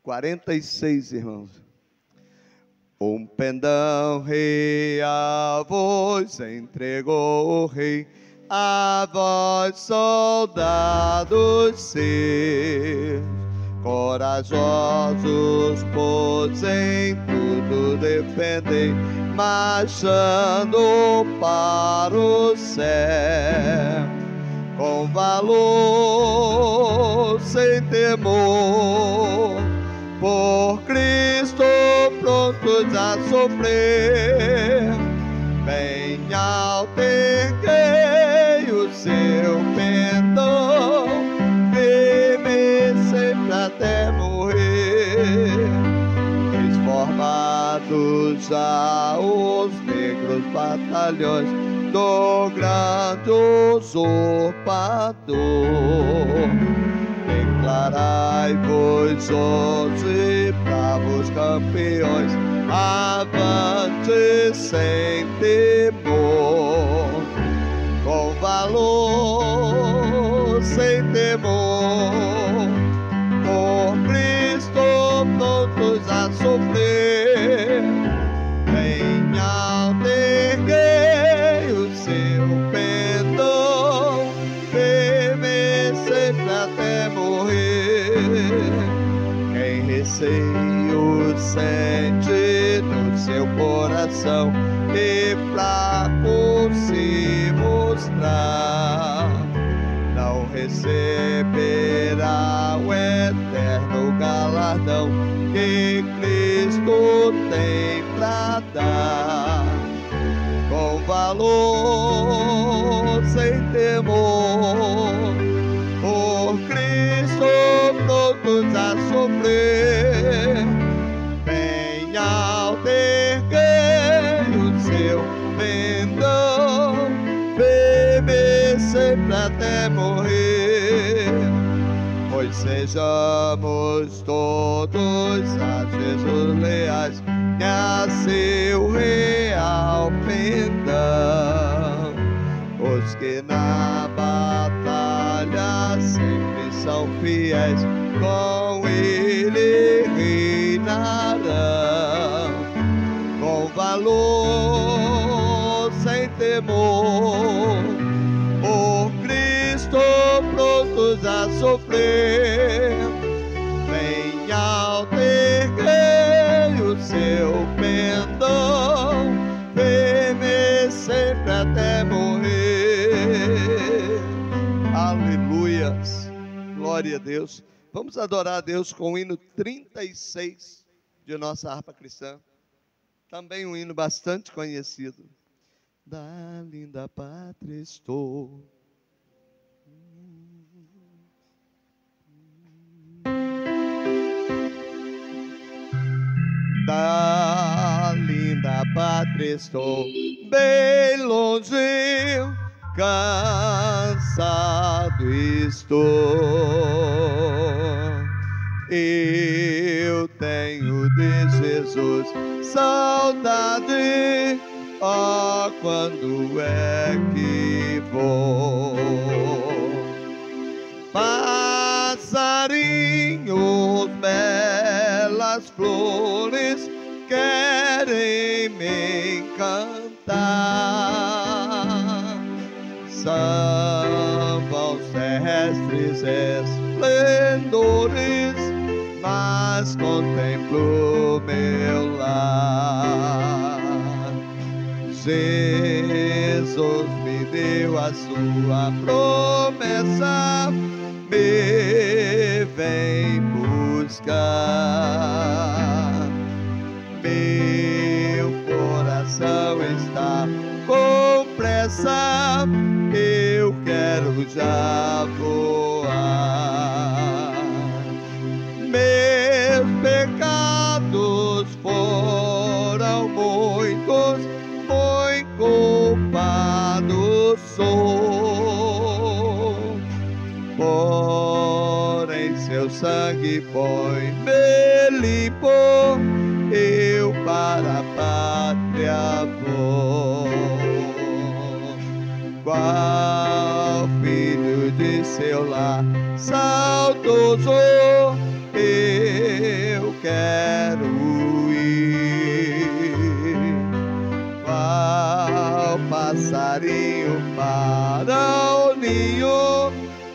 46, irmãos. Um pendão real vos entregou o rei, a vós, soldados seus, corajosos, pois em tudo defendei, marchando para o céu, com valor, sem temor, por Cristo prontos a sofrer. Bem alto erguei o seu pendão, firme sempre até morrer. Transformados já os negros batalhões do grande usurpador, declarai-vos hoje bravos campeões, avante sem temor, com valor, sem temor, por Cristo prontos a sofrer. Bem alto erguei o seu pendão, firme sempre até morrer. Quem receio sente no seu coração e fraco se mostrar, não receberá o eterno galardão que Cristo tem pra dar. Com valor, sem temor, por Cristo prontos a sofrer. Bem alto erguei o seu pendão, firme sempre até morrer. Pois sejamos todos a Jesus leais e a seu real pendão. Os que na batalha sempre são fiéis, com ele reinarão. Com valor, sem temor, por Cristo prontos a sofrer. Bem alto erguei o seu pendão, firme sempre até morrer. Aleluias, glória a Deus. Vamos adorar a Deus com o hino 36 de nossa harpa cristã. Também um hino bastante conhecido. Da linda pátria estou, da linda pátria estou, bem longe, cansado estou. Eu tenho de Jesus saudade, oh, quando é que vou? Passarinhos, belas flores querem me encantar, samba os terrestres esplendores, mas contemplo meu lar. Jesus me deu a sua promessa, me vem buscar. Meu coração está com pressa, eu quero já voar. Meus pecados foram muitos, foi culpado sou, porém seu sangue foi-me limpo, eu para a pátria vou. Qual filho de seu lar saudoso, eu quero ir, qual passarinho para o ninho,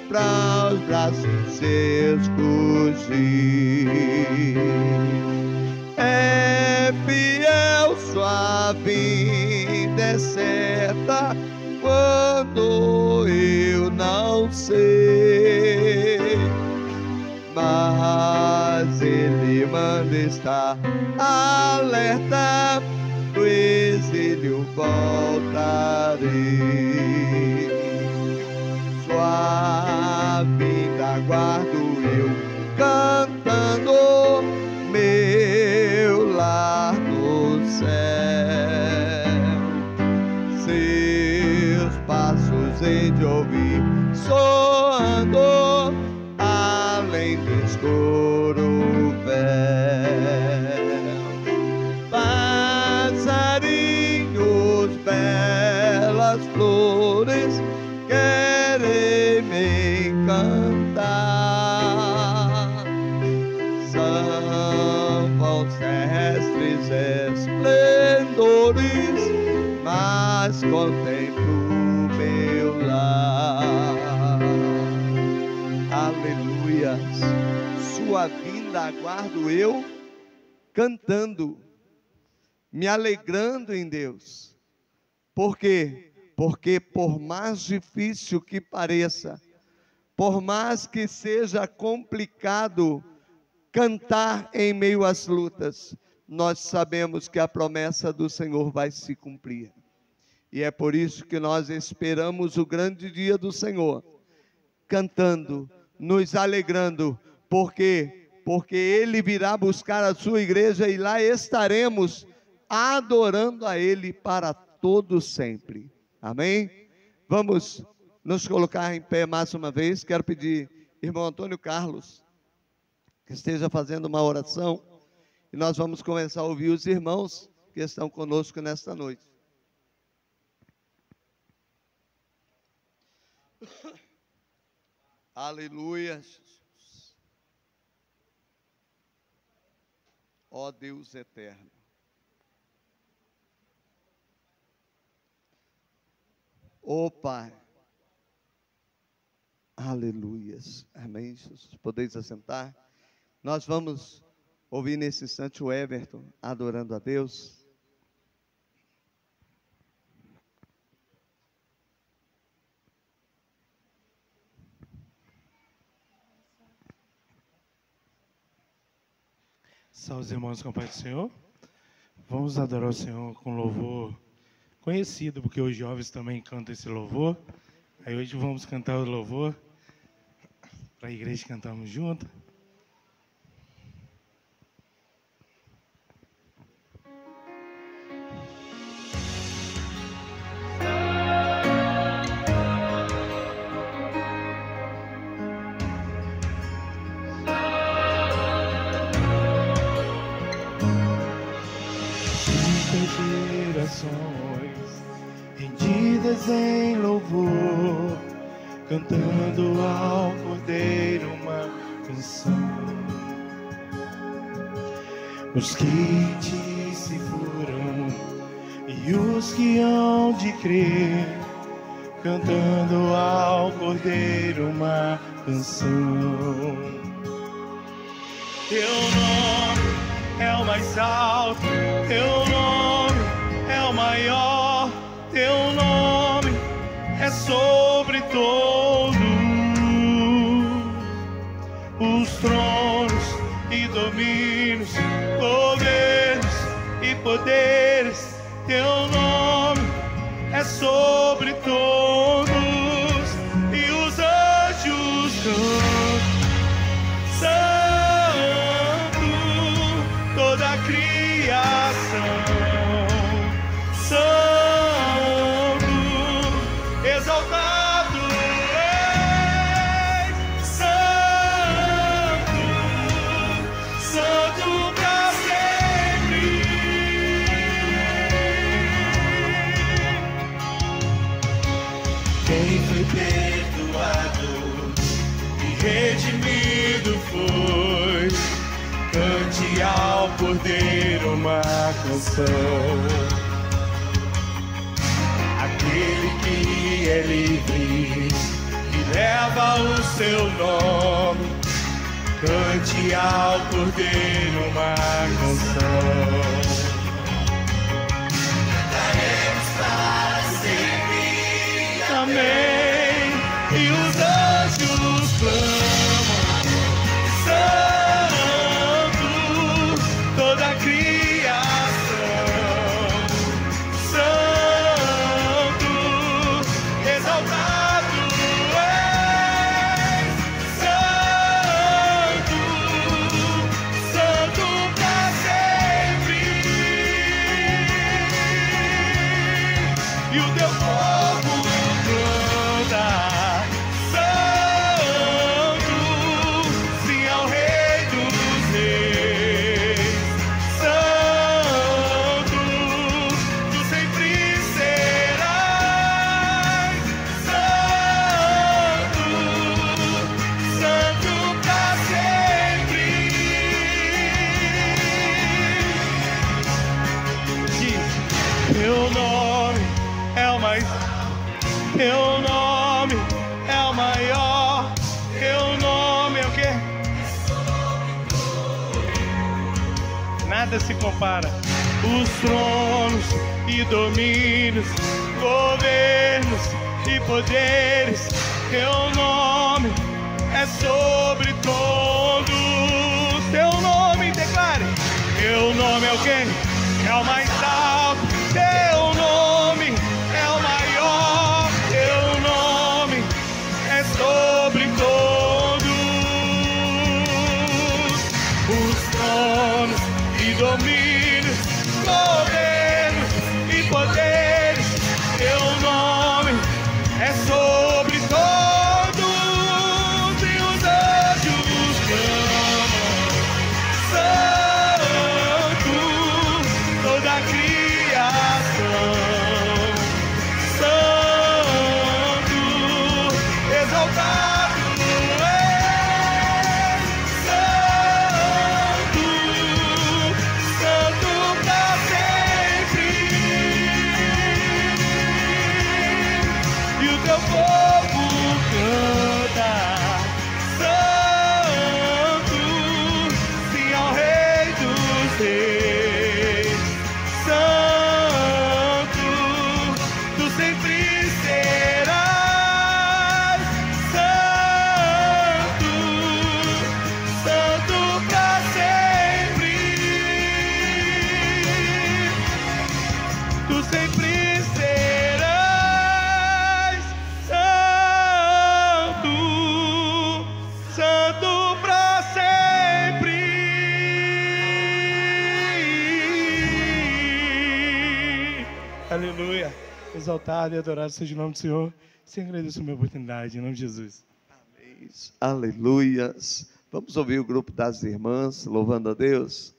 para os braços seus fugir. É fiel, sua vida é certa, quando eu não sei, mas Ele manda estar alerta, do exílio voltarei. Sua vida guardo eu, cantando meu lar no céu. Seus passos hei de ouvir soando além do escuro véu. Passarinhos, belas flores, querem me encantar. São voos terrestres esplendores, mas contemplo meu lar. Aleluias. Sua vinda aguardo eu, cantando, me alegrando em Deus. Por quê? Porque por mais difícil que pareça, por mais que seja complicado cantar em meio às lutas, nós sabemos que a promessa do Senhor vai se cumprir. E é por isso que nós esperamos o grande dia do Senhor, cantando, nos alegrando, porque Ele virá buscar a sua igreja e lá estaremos adorando a Ele para todo sempre. Amém? Vamos nos colocar em pé mais uma vez. Quero pedir, irmão Antônio Carlos, que esteja fazendo uma oração, e nós vamos começar a ouvir os irmãos que estão conosco nesta noite. Aleluia, Jesus. Ó Deus eterno. Ó Pai. Aleluias. Amém, Jesus. Podeis assentar. Nós vamos ouvir nesse instante o Everton adorando a Deus. Salve os irmãos com a paz do Senhor. Vamos adorar o Senhor com louvor conhecido, porque os jovens também cantam esse louvor. Aí hoje vamos cantar o louvor para a igreja cantarmos junto. Rendidas em louvor, cantando ao Cordeiro uma canção. Os que em ti se foram e os que hão de crer, cantando ao Cordeiro uma canção. Teu nome é o mais alto, teu nome é o maior, teu nome é sobre todos os tronos e domínios, governos e poderes. Teu nome é sobre todos, e os anjos cantam santo, toda a criação. Redimido foi, cante ao Cordeiro uma canção. Aquele que é livre, que leva o seu nome, cante ao Cordeiro uma canção. Cantaremos para sempre, amém. E os anjos clamam, santo, toda a criação, santo, exaltado és, santo, santo pra sempre. E o teu povo canta. Teu nome é o maior, teu nome é o quê? Nada se compara. Os tronos e domínios, governos e poderes, teu nome é sobre todos. Teu nome, declare. Teu nome é o quê? É o mais alto. Teu nome é o maior. Teu nome é sobre todos. Os tronos e domínios, governos e poderes, teu nome é sobre todos. E os anjos clamam, santo, toda a criação, santo, exaltado é, santo, santo pra sempre. E o teu povo canta, santo, sim ao Rei dos Reis, santo, tu sempre serás, santo, santo pra sempre, tu sempre serás, santo, santo pra sempre. Aleluia. Exaltado e adorado seja o nome do Senhor. Sem agradeço a minha oportunidade, em nome de Jesus. Amém. Aleluias. Vamos ouvir o grupo das irmãs louvando a Deus.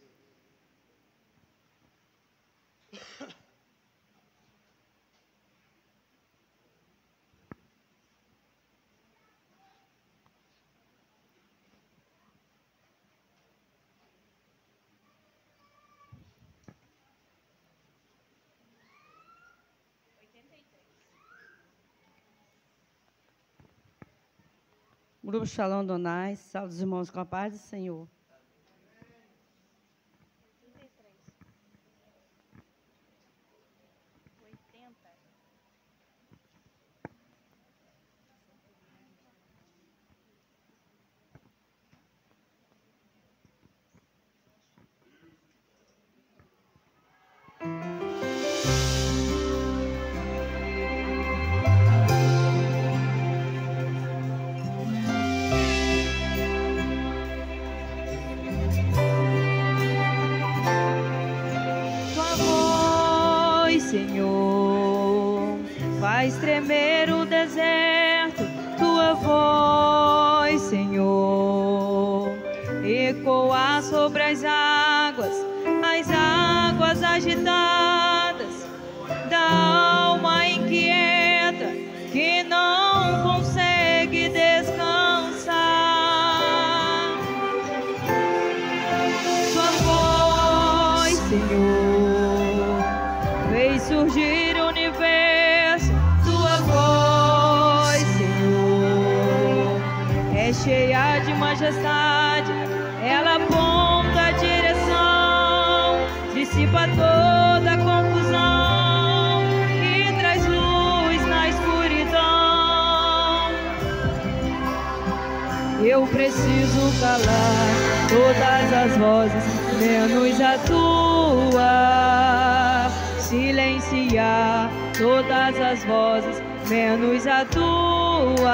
Grupo Shalom Donai, salve os irmãos com a paz do Senhor. Senhor, faz tremer o deserto, tua voz, Senhor, ecoa sobre as águas agitadas, da alma inquieta que não consegue descansar. gira o universo, tua voz, Senhor, é cheia de majestade, ela aponta a direção, dissipa toda a confusão e traz luz na escuridão. Eu preciso calar todas as vozes, menos a tua, silenciar todas as vozes, menos a tua,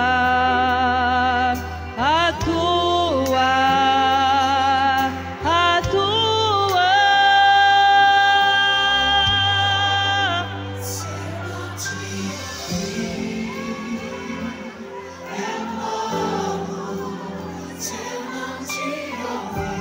a tua, a tua. Se eu não te ouvir, eu morro. Se eu não te ouvir,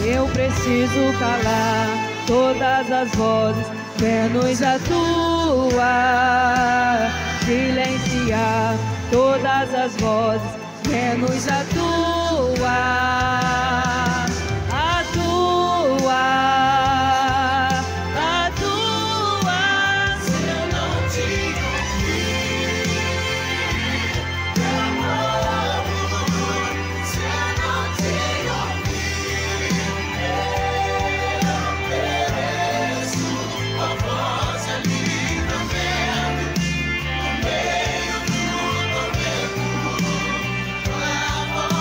eu preciso calar todas as vozes, menos a tua, silenciar todas as vozes, menos a tua, a tua, a tua. Se eu não te ouvir, eu morro. Se eu não te ouvir, a voz é livramento no meio do tormento. A voz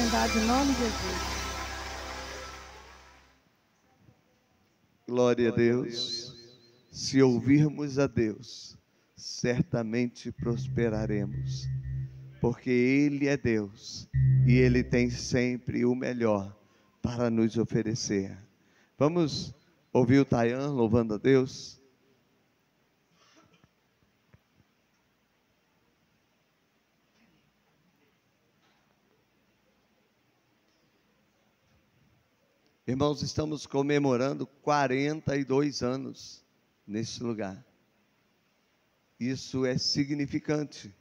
divindade, em nome de Jesus. Glória a Deus. Se ouvirmos a Deus, certamente prosperaremos, porque Ele é Deus e Ele tem sempre o melhor para nos oferecer. Vamos ouvir o Tayan louvando a Deus? Irmãos, estamos comemorando 42 anos neste lugar. Isso é significante,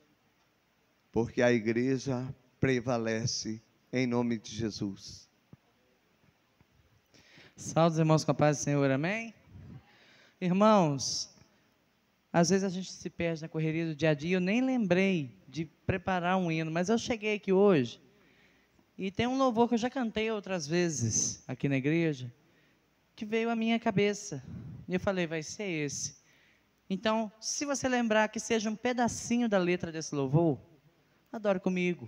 porque a igreja prevalece em nome de Jesus. Saúde, irmãos, com a paz do Senhor, amém? Irmãos, às vezes a gente se perde na correria do dia a dia. Eu nem lembrei de preparar um hino, mas eu cheguei aqui hoje e tem um louvor que eu já cantei outras vezes aqui na igreja, que veio à minha cabeça. E eu falei, vai ser esse. Então, se você lembrar, que seja um pedacinho da letra desse louvor, adore comigo.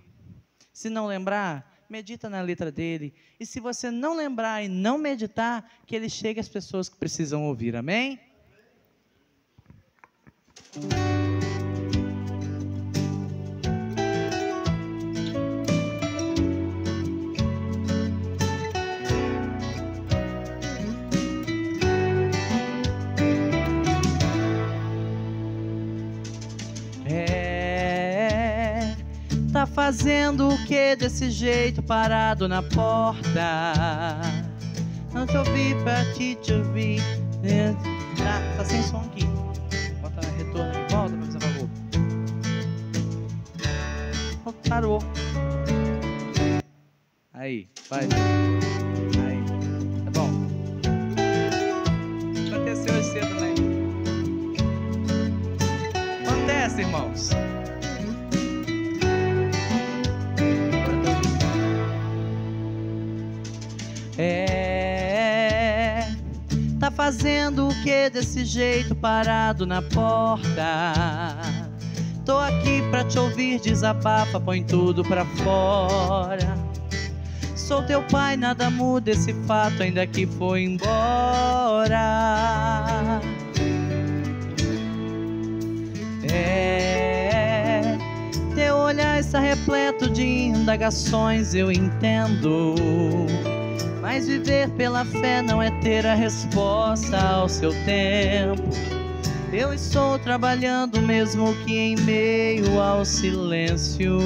Se não lembrar, medita na letra dele. E se você não lembrar e não meditar, que ele chegue às pessoas que precisam ouvir, amém? Tá fazendo o que desse jeito parado na porta? Não te ouvi pra te ouvir. Tá sem som aqui. Bota retorno de volta pra você, por favor. Oh, parou. Aí, vai. Aí, tá bom. Aconteceu hoje cedo também. Acontece, irmãos. Tá fazendo o que desse jeito parado na porta? Tô aqui pra te ouvir, desabafa, põe tudo pra fora. Sou teu pai, nada muda esse fato, ainda que foi embora. Teu olhar está repleto de indagações, eu entendo. Mas viver pela fé não é ter a resposta ao seu tempo. Eu estou trabalhando mesmo que em meio ao silêncio.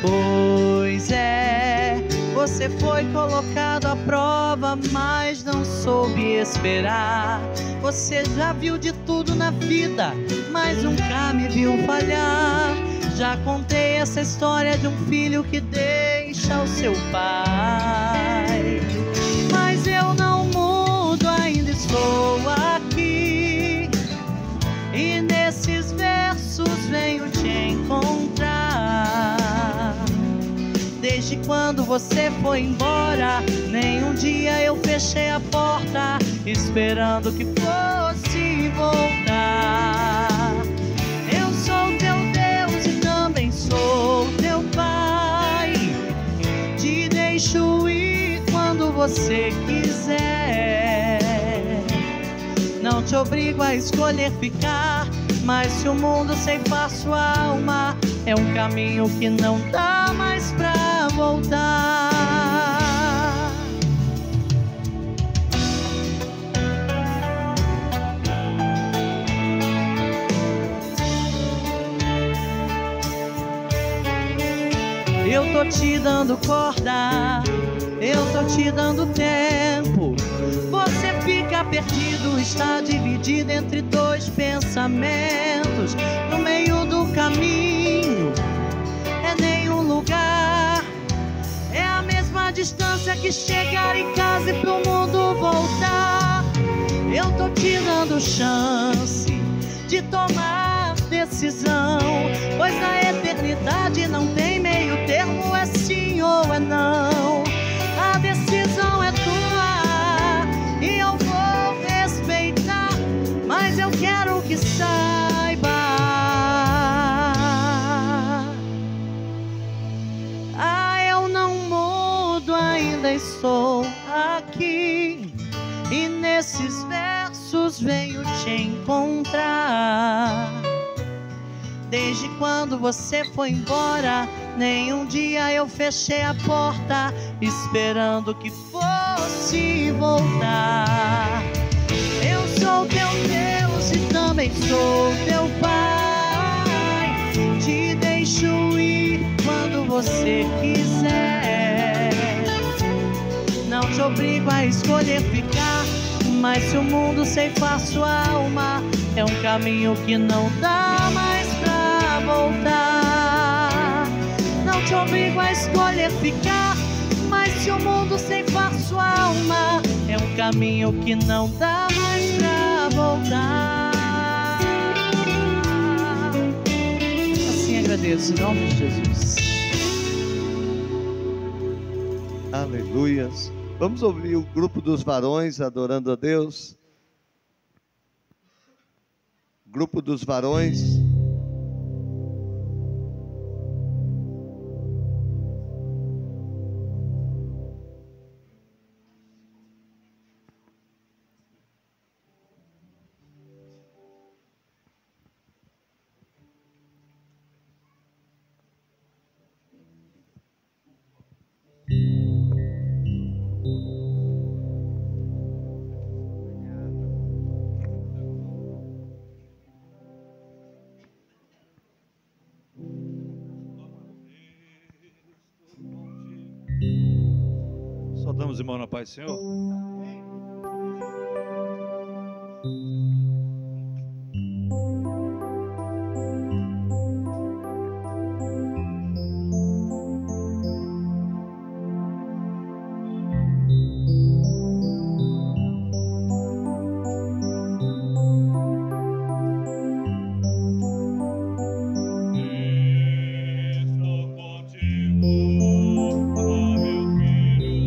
Pois é, você foi colocado à prova, mas não soube esperar. Você já viu de tudo na vida, mas nunca me viu falhar. Já contei essa história de um filho que deixa o seu pai, mas eu não mudo, ainda estou aqui. E nesses versos venho te encontrar. Desde quando você foi embora, nenhum dia eu fechei a porta, esperando que fosse voltar. Eu sou teu Deus e também sou teu Pai. Te deixo ir quando você quiser. Não te obrigo a escolher ficar, mas se o mundo ceifar sua alma, é um caminho que não dá mais pra voltar. Eu tô te dando corda, eu tô te dando tempo. Você fica perdido, está dividido entre dois pensamentos. No meio do caminho é nenhum lugar, é a mesma distância que chegar em casa e pro mundo voltar. Eu tô te dando chance de tomar decisão, pois na eternidade não tem meio termo, é sim ou é não. A decisão é tua e eu vou respeitar, mas eu quero que saiba Desde quando você foi embora, nenhum dia eu fechei a porta, esperando que fosse voltar. Eu sou teu Deus e também sou teu Pai. Te deixo ir quando você quiser. Não te obrigo a escolher ficar, mas se o mundo ceifar sua alma, é um caminho que não dá mais pra voltar. Não te obrigo a escolher ficar, mas se o mundo ceifar sua alma, é um caminho que não dá mais pra voltar. Assim agradeço, em nome de Jesus. Aleluias. Vamos ouvir o grupo dos varões adorando a Deus. Grupo dos varões. Saudamos, irmão, na paz do Senhor. Estou contigo, ó meu filho.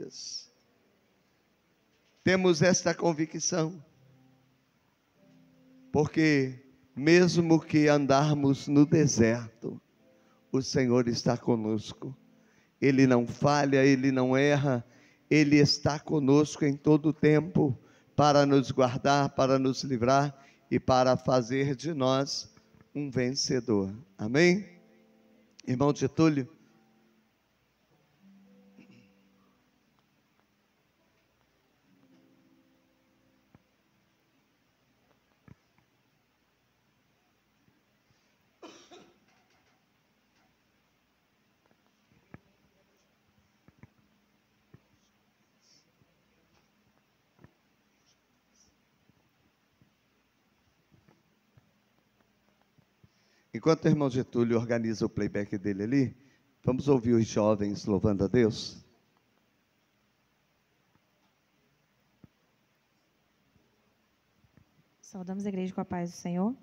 dias. Temos esta convicção, porque mesmo que andarmos no deserto, o Senhor está conosco. Ele não falha, Ele não erra, Ele está conosco em todo o tempo, para nos guardar, para nos livrar e para fazer de nós um vencedor. Amém? Irmão Getúlio. Enquanto o irmão Getúlio organiza o playback dele ali, vamos ouvir os jovens louvando a Deus. Saudamos a igreja com a paz do Senhor.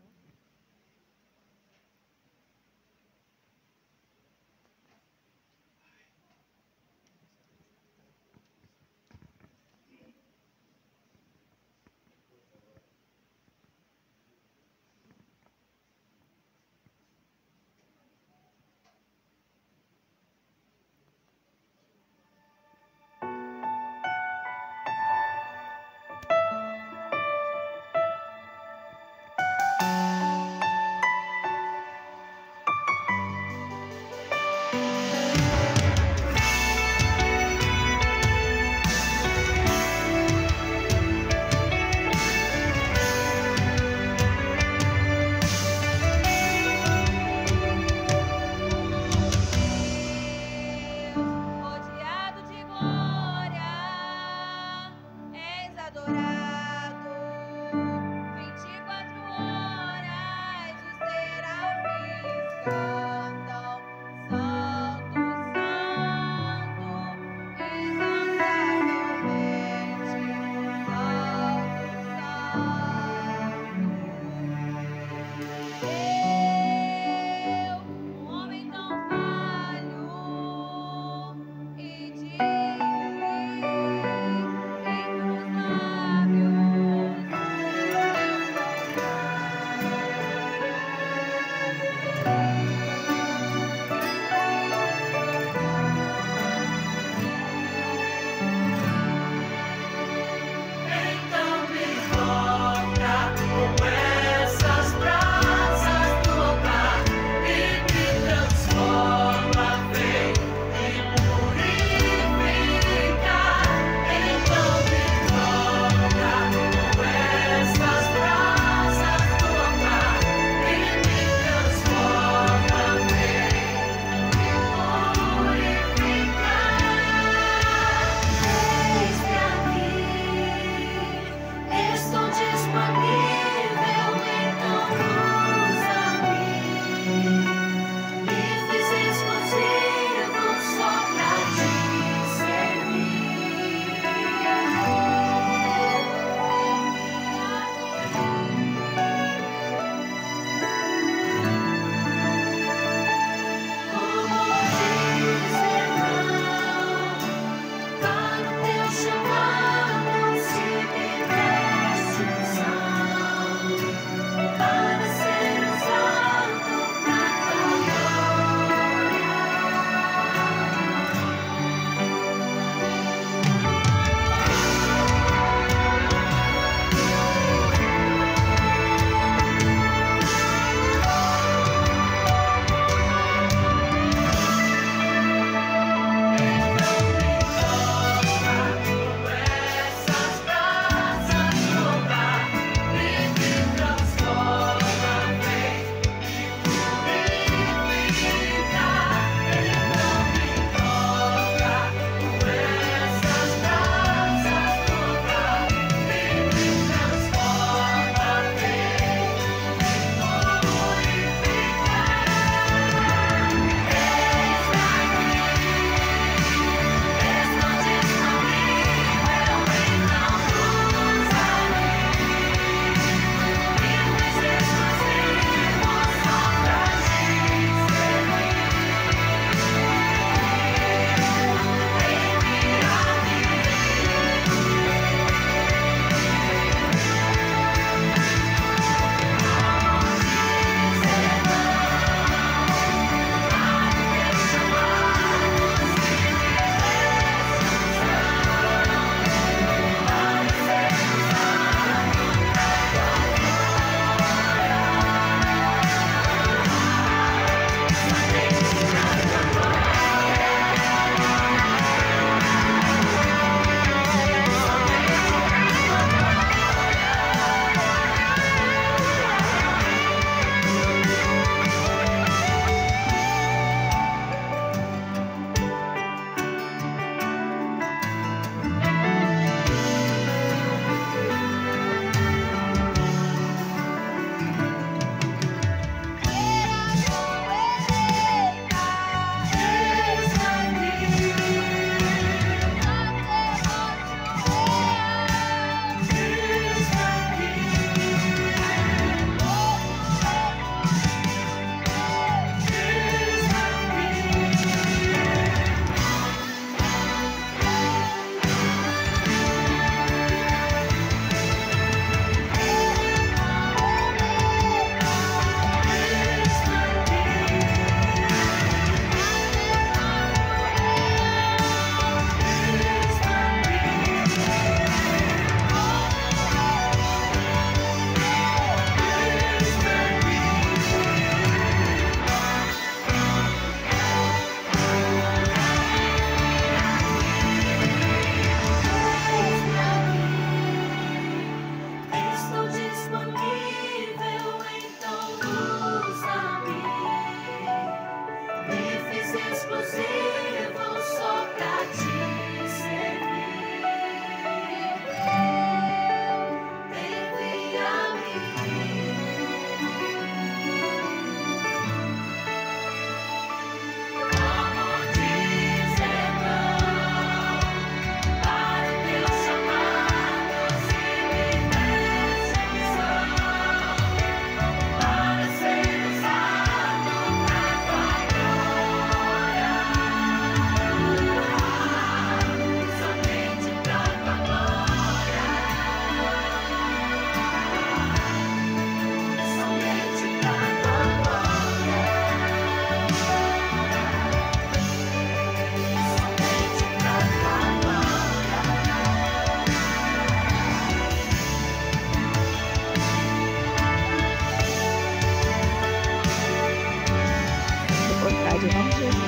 misericórdia, em nome de Jesus.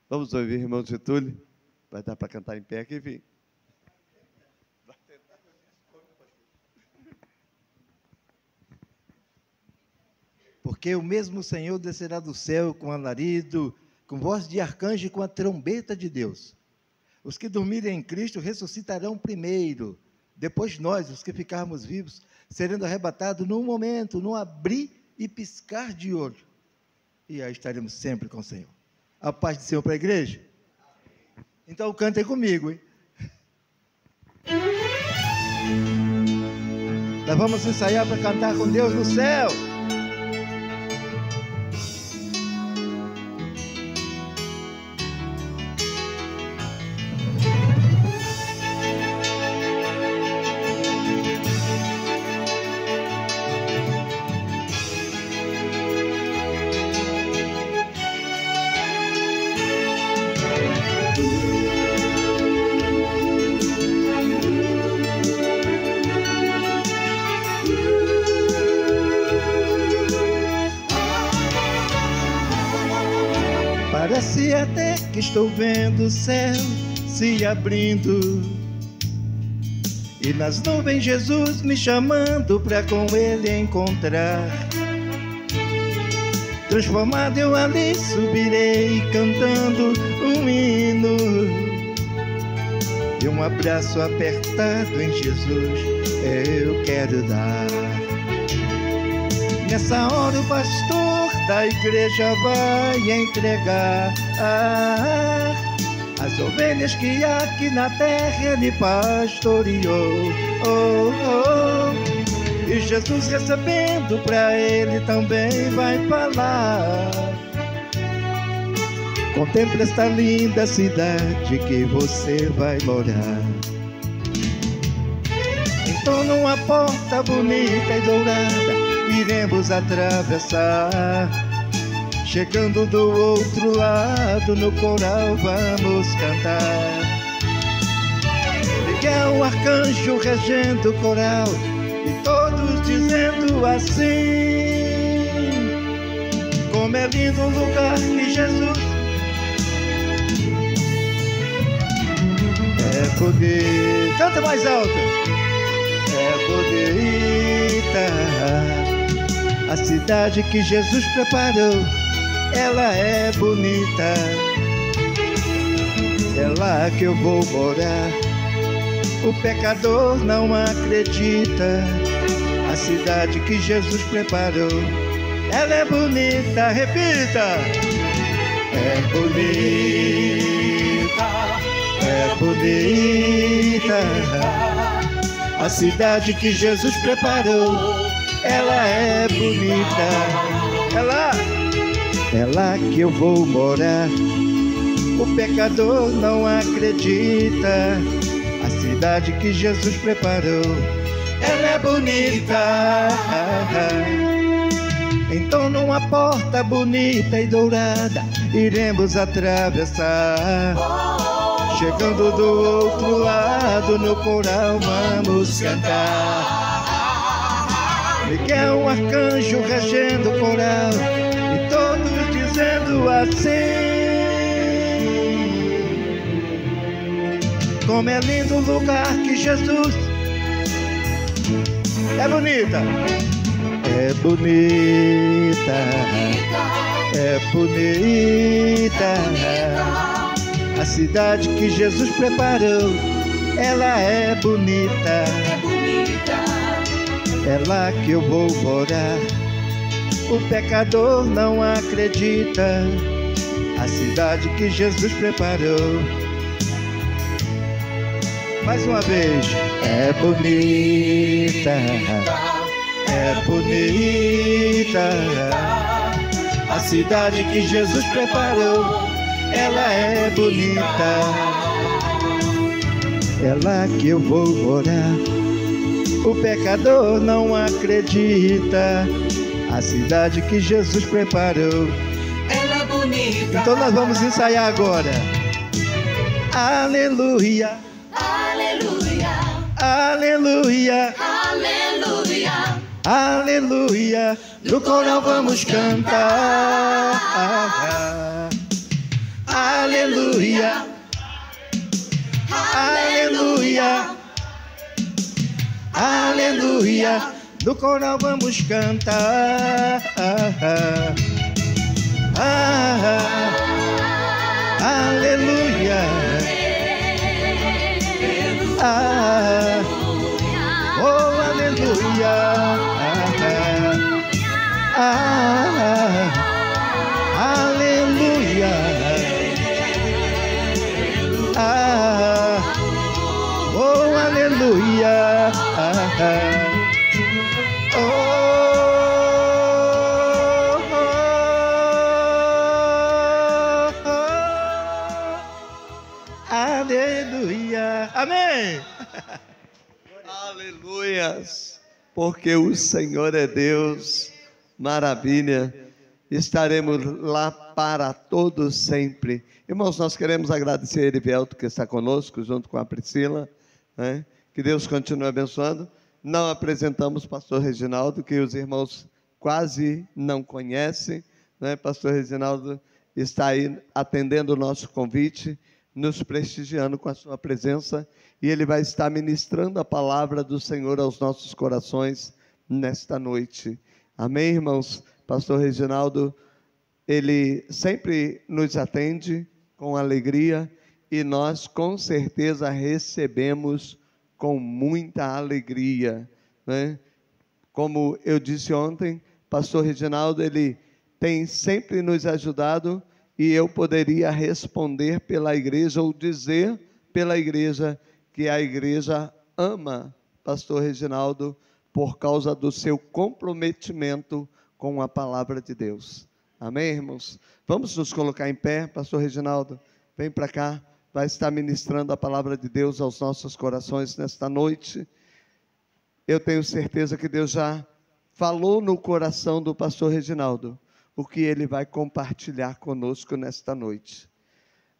Vamos ouvir, irmão Getúlio. Vai dar para cantar em pé aqui, enfim. Porque o mesmo Senhor descerá do céu com alarido, com voz de arcanjo e com a trombeta de Deus. Os que dormirem em Cristo ressuscitarão primeiro. Depois nós, os que ficarmos vivos, seremos arrebatados num momento, num abrir e piscar de olho. E aí estaremos sempre com o Senhor. A paz do Senhor para a igreja? Então cantem comigo, hein? Nós vamos ensaiar para cantar com Deus no céu. Parece até que estou vendo o céu se abrindo e nas nuvens Jesus me chamando para com Ele encontrar. Transformado eu ali subirei cantando um hino e um abraço apertado em Jesus eu quero dar. Nessa hora o pastor da igreja vai entregar as ovelhas que aqui na terra ele pastoreou. E Jesus recebendo para ele também vai falar. Contemple esta linda cidade que você vai morar. Então numa porta bonita e dourada iremos atravessar. Chegando do outro lado no coral vamos cantar. Miguel, o arcanjo regendo o coral e todos dizendo assim: como é lindo o lugar que Jesus é bonito. Canta mais alto. É bonita a cidade que Jesus preparou, ela é bonita, é lá que eu vou morar. O pecador não acredita, a cidade que Jesus preparou, ela é bonita, repita. É bonita, a cidade que Jesus preparou, ela é bonita, é lá que eu vou morar. O pecador não acredita, a cidade que Jesus preparou, ela é bonita. Então numa porta bonita e dourada iremos atravessar. Chegando do outro lado no coral vamos cantar. Miguel, um arcanjo regendo o coral e todos dizendo assim: como é lindo o lugar que Jesus é bonita. É bonita, é bonita a cidade que Jesus preparou, ela é bonita, é lá que eu vou morar. O pecador não acredita, a cidade que Jesus preparou. Mais uma vez. É bonita, é bonita a cidade que Jesus preparou, ela é bonita, é lá que eu vou morar. O pecador não acredita, a cidade que Jesus preparou, ela é bonita. Então nós vamos ensaiar agora. Aleluia, Aleluia, aleluia, aleluia, aleluia. No coral vamos cantar, aleluia, aleluia, aleluia. No coral vamos cantar, aleluia, oh aleluia, aleluia, oh aleluia, aleluia, amém. Aleluias, porque o Senhor é Deus, maravilha, estaremos lá para todos sempre. Irmãos, nós queremos agradecer a Erivelto que está conosco, junto com a Priscila, né? Que Deus continue abençoando. Não apresentamos o pastor Reginaldo, que os irmãos quase não conhecem, né? Pastor Reginaldo está aí atendendo o nosso convite, nos prestigiando com a sua presença, e ele vai estar ministrando a palavra do Senhor aos nossos corações nesta noite. Amém, irmãos? Pastor Reginaldo, ele sempre nos atende com alegria, e nós com certeza recebemos com muita alegria, né? Como eu disse ontem, pastor Reginaldo, ele tem sempre nos ajudado, e eu poderia responder pela igreja, ou dizer pela igreja, que a igreja ama pastor Reginaldo por causa do seu comprometimento com a palavra de Deus. Amém, irmãos? Vamos nos colocar em pé. Pastor Reginaldo, vem para cá, vai estar ministrando a palavra de Deus aos nossos corações nesta noite. Eu tenho certeza que Deus já falou no coração do pastor Reginaldo o que ele vai compartilhar conosco nesta noite.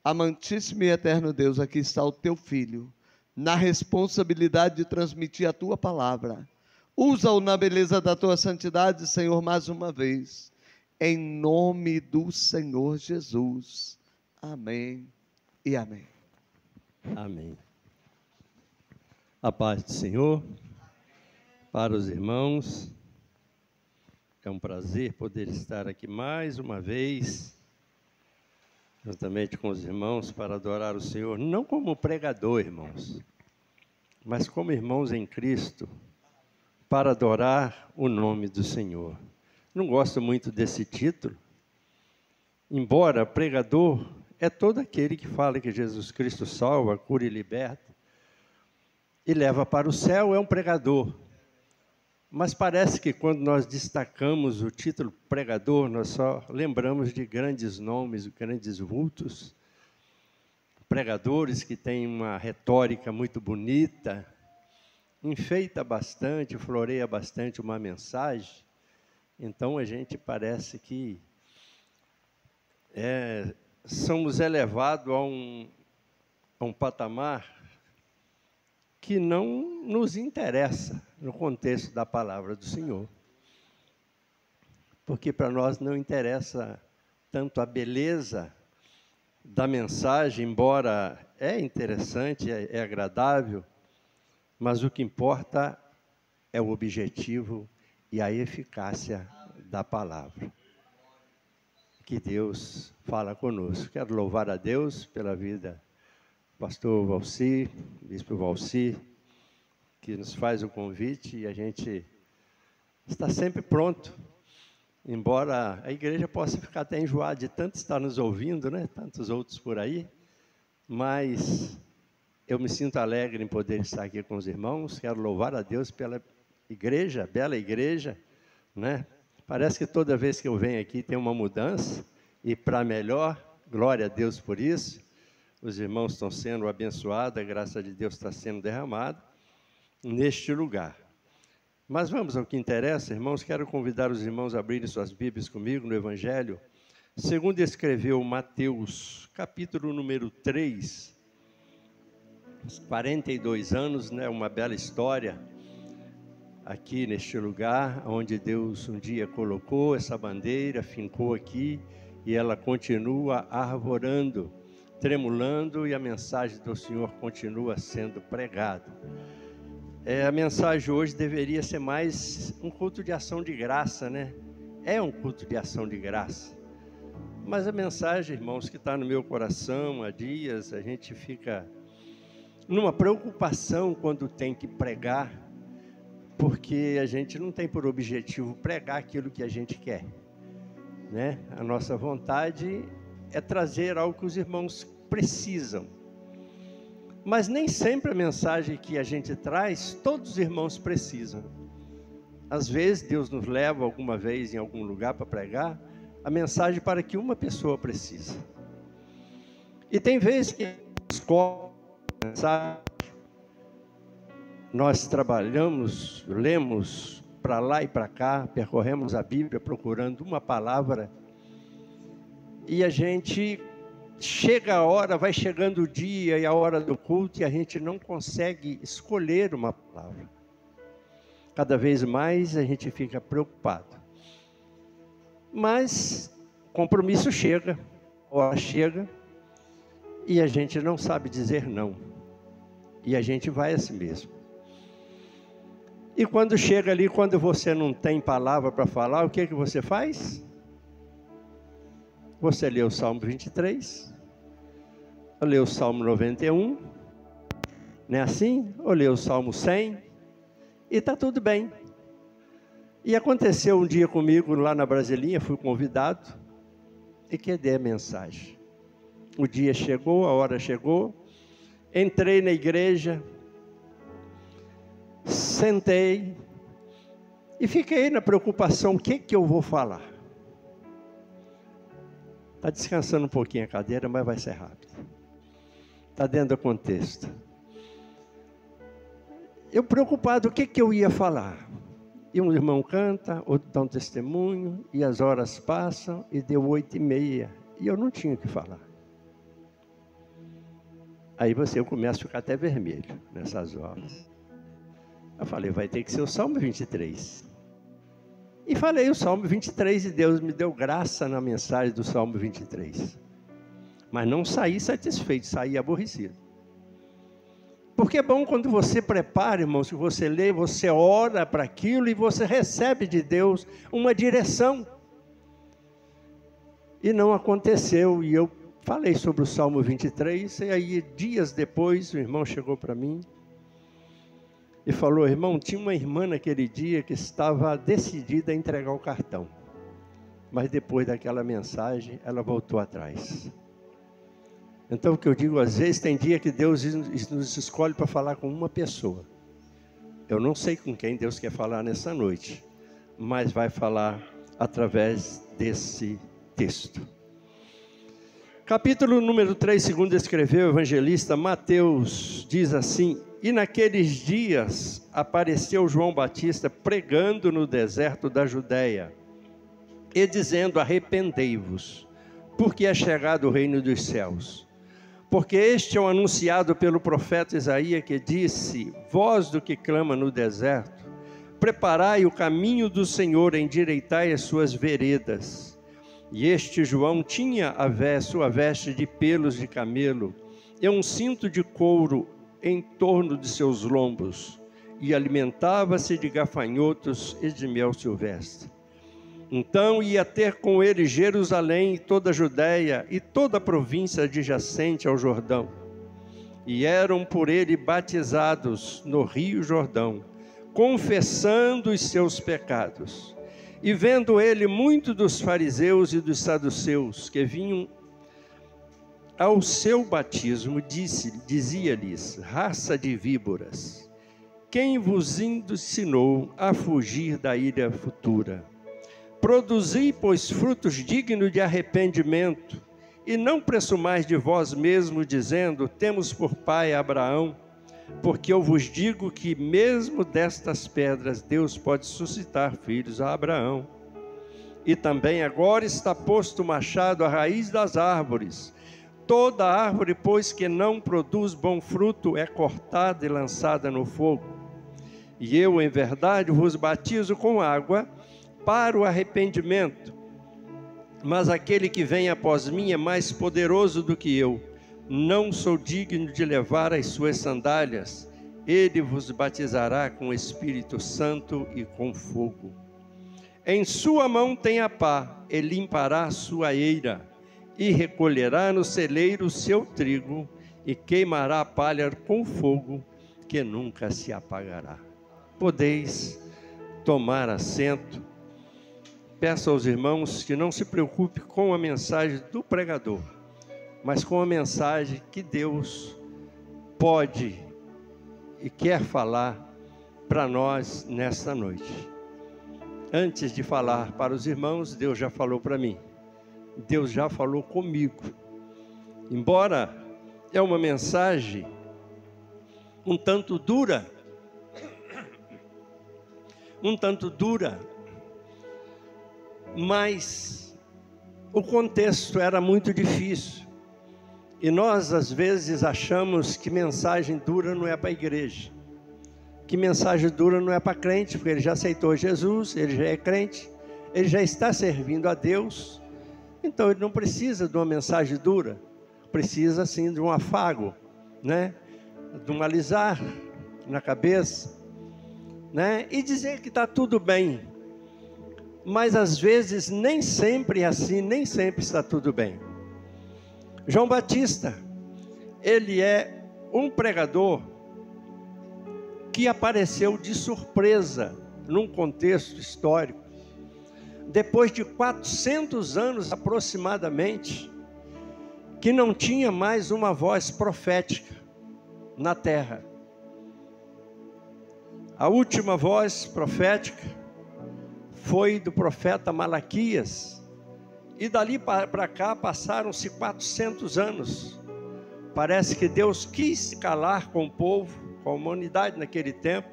Amantíssimo e eterno Deus, aqui está o teu filho, na responsabilidade de transmitir a tua palavra. Usa-o na beleza da tua santidade, Senhor, mais uma vez, em nome do Senhor Jesus. Amém e amém. Amém. A paz do Senhor, para os irmãos. É um prazer poder estar aqui mais uma vez, juntamente com os irmãos, para adorar o Senhor, não como pregador, irmãos, mas como irmãos em Cristo, para adorar o nome do Senhor. Não gosto muito desse título, embora pregador é todo aquele que fala que Jesus Cristo salva, cura e liberta, e leva para o céu, é um pregador. Mas parece que quando nós destacamos o título pregador, nós só lembramos de grandes nomes, grandes vultos, pregadores que têm uma retórica muito bonita, enfeita bastante, floreia bastante uma mensagem. Então a gente parece que somos elevados a um patamar que não nos interessa no contexto da palavra do Senhor. Porque para nós não interessa tanto a beleza da mensagem, embora é interessante, é agradável, mas o que importa é o objetivo e a eficácia da palavra. Que Deus fala conosco. Quero louvar a Deus pela vida pastor Valci, bispo Valci, que nos faz o convite, e a gente está sempre pronto, embora a igreja possa ficar até enjoada de tanto estar nos ouvindo, né? Tantos outros por aí, mas eu me sinto alegre em poder estar aqui com os irmãos. Quero louvar a Deus pela igreja, bela igreja, né? Parece que toda vez que eu venho aqui tem uma mudança, e para melhor, glória a Deus por isso. Os irmãos estão sendo abençoados, a graça de Deus está sendo derramada neste lugar. Mas vamos ao que interessa, irmãos. Quero convidar os irmãos a abrirem suas Bíblias comigo no Evangelho, segundo escreveu Mateus, capítulo número 3, 42 anos, né? Uma bela história. aqui neste lugar, onde Deus um dia colocou essa bandeira, fincou aqui, e ela continua arvorando, tremulando, e a mensagem do Senhor continua sendo pregada. A mensagem hoje deveria ser mais um culto de ação de graça, né? É um culto de ação de graça. Mas a mensagem, irmãos, que está no meu coração há dias, a gente fica numa preocupação quando tem que pregar, porque a gente não tem por objetivo pregar aquilo que a gente quer, né? A nossa vontade é trazer algo que os irmãos precisam. Mas nem sempre a mensagem que a gente traz, todos os irmãos precisam. Às vezes, Deus nos leva alguma vez em algum lugar para pregar a mensagem para que uma pessoa precisa. E tem vezes que nós trabalhamos, lemos para lá e para cá, percorremos a Bíblia procurando uma palavra, e a gente chega a hora, vai chegando o dia e a hora do culto, e a gente não consegue escolher uma palavra. Cada vez mais a gente fica preocupado. Mas o compromisso chega, a hora chega, e a gente não sabe dizer não. E a gente vai assim mesmo. E quando chega ali, quando você não tem palavra para falar, o que você faz? Você lê o Salmo 23, lê o Salmo 91, não é assim? Ou lê o Salmo 100, e está tudo bem. E aconteceu um dia comigo lá na Brasilinha, fui convidado, e que dei a mensagem. O dia chegou, a hora chegou, entrei na igreja, sentei, e fiquei na preocupação, o que eu vou falar? Está descansando um pouquinho a cadeira, mas vai ser rápido. Está dentro do contexto. Eu preocupado, o que eu ia falar? E um irmão canta, outro dá um testemunho, e as horas passam, e deu 8h30, e eu não tinha o que falar. Aí eu começo a ficar até vermelho nessas horas. Eu falei, vai ter que ser o Salmo 23. E falei o Salmo 23, e Deus me deu graça na mensagem do Salmo 23. Mas não saí satisfeito, saí aborrecido. Porque é bom quando você prepara, irmãos, que você lê, você ora para aquilo e você recebe de Deus uma direção. E não aconteceu, e eu falei sobre o Salmo 23, e aí dias depois o irmão chegou para mim e falou, irmão, tinha uma irmã naquele dia que estava decidida a entregar o cartão. Mas depois daquela mensagem, ela voltou atrás. Então, o que eu digo, às vezes tem dia que Deus nos escolhe para falar com uma pessoa. Eu não sei com quem Deus quer falar nessa noite, mas vai falar através desse texto. Capítulo número 3, segundo escreveu o evangelista Mateus, diz assim, e naqueles dias apareceu João Batista pregando no deserto da Judeia, e dizendo, arrependei-vos, porque é chegado o reino dos céus. Porque este é o anunciado pelo profeta Isaías, que disse, voz do que clama no deserto, preparai o caminho do Senhor, endireitai as suas veredas. E este João tinha sua veste de pelos de camelo, e um cinto de couro em torno de seus lombos, e alimentava-se de gafanhotos e de mel silvestre. Então ia ter com ele Jerusalém e toda a Judéia e toda a província adjacente ao Jordão. E eram por ele batizados no rio Jordão, confessando os seus pecados. E vendo ele muito dos fariseus e dos saduceus que vinham ao seu batismo, dizia-lhes, raça de víboras, quem vos ensinou a fugir da ira futura? Produzi, pois, frutos dignos de arrependimento, e não pressumais de vós mesmos, dizendo, temos por pai Abraão, porque eu vos digo que mesmo destas pedras Deus pode suscitar filhos a Abraão. E também agora está posto o machado à raiz das árvores. Toda árvore, pois, que não produz bom fruto, é cortada e lançada no fogo. E eu, em verdade, vos batizo com água para o arrependimento. Mas aquele que vem após mim é mais poderoso do que eu. Não sou digno de levar as suas sandálias. Ele vos batizará com o Espírito Santo e com fogo. Em sua mão tem a pá, e limpará a sua eira, e recolherá no celeiro o seu trigo, e queimará a palha com fogo, que nunca se apagará. Podeis tomar assento. Peço aos irmãos que não se preocupe com a mensagem do pregador, mas com a mensagem que Deus pode e quer falar para nós nesta noite. Antes de falar para os irmãos, Deus já falou para mim. Deus já falou comigo. Embora é uma mensagem um tanto dura, mas o contexto era muito difícil. E nós, às vezes, achamos que mensagem dura não é para a igreja. Que mensagem dura não é para crente, porque ele já aceitou Jesus, ele já é crente, ele já está servindo a Deus. Então, ele não precisa de uma mensagem dura. Precisa, sim, de um afago, né? De um alisar na cabeça, né? E dizer que está tudo bem. Mas, às vezes, nem sempre é assim, nem sempre está tudo bem. João Batista, ele é um pregador que apareceu de surpresa num contexto histórico. Depois de 400 anos aproximadamente, que não tinha mais uma voz profética na terra. A última voz profética foi do profeta Malaquias. E dali para cá passaram-se 400 anos. Parece que Deus quis se calar com o povo, com a humanidade naquele tempo,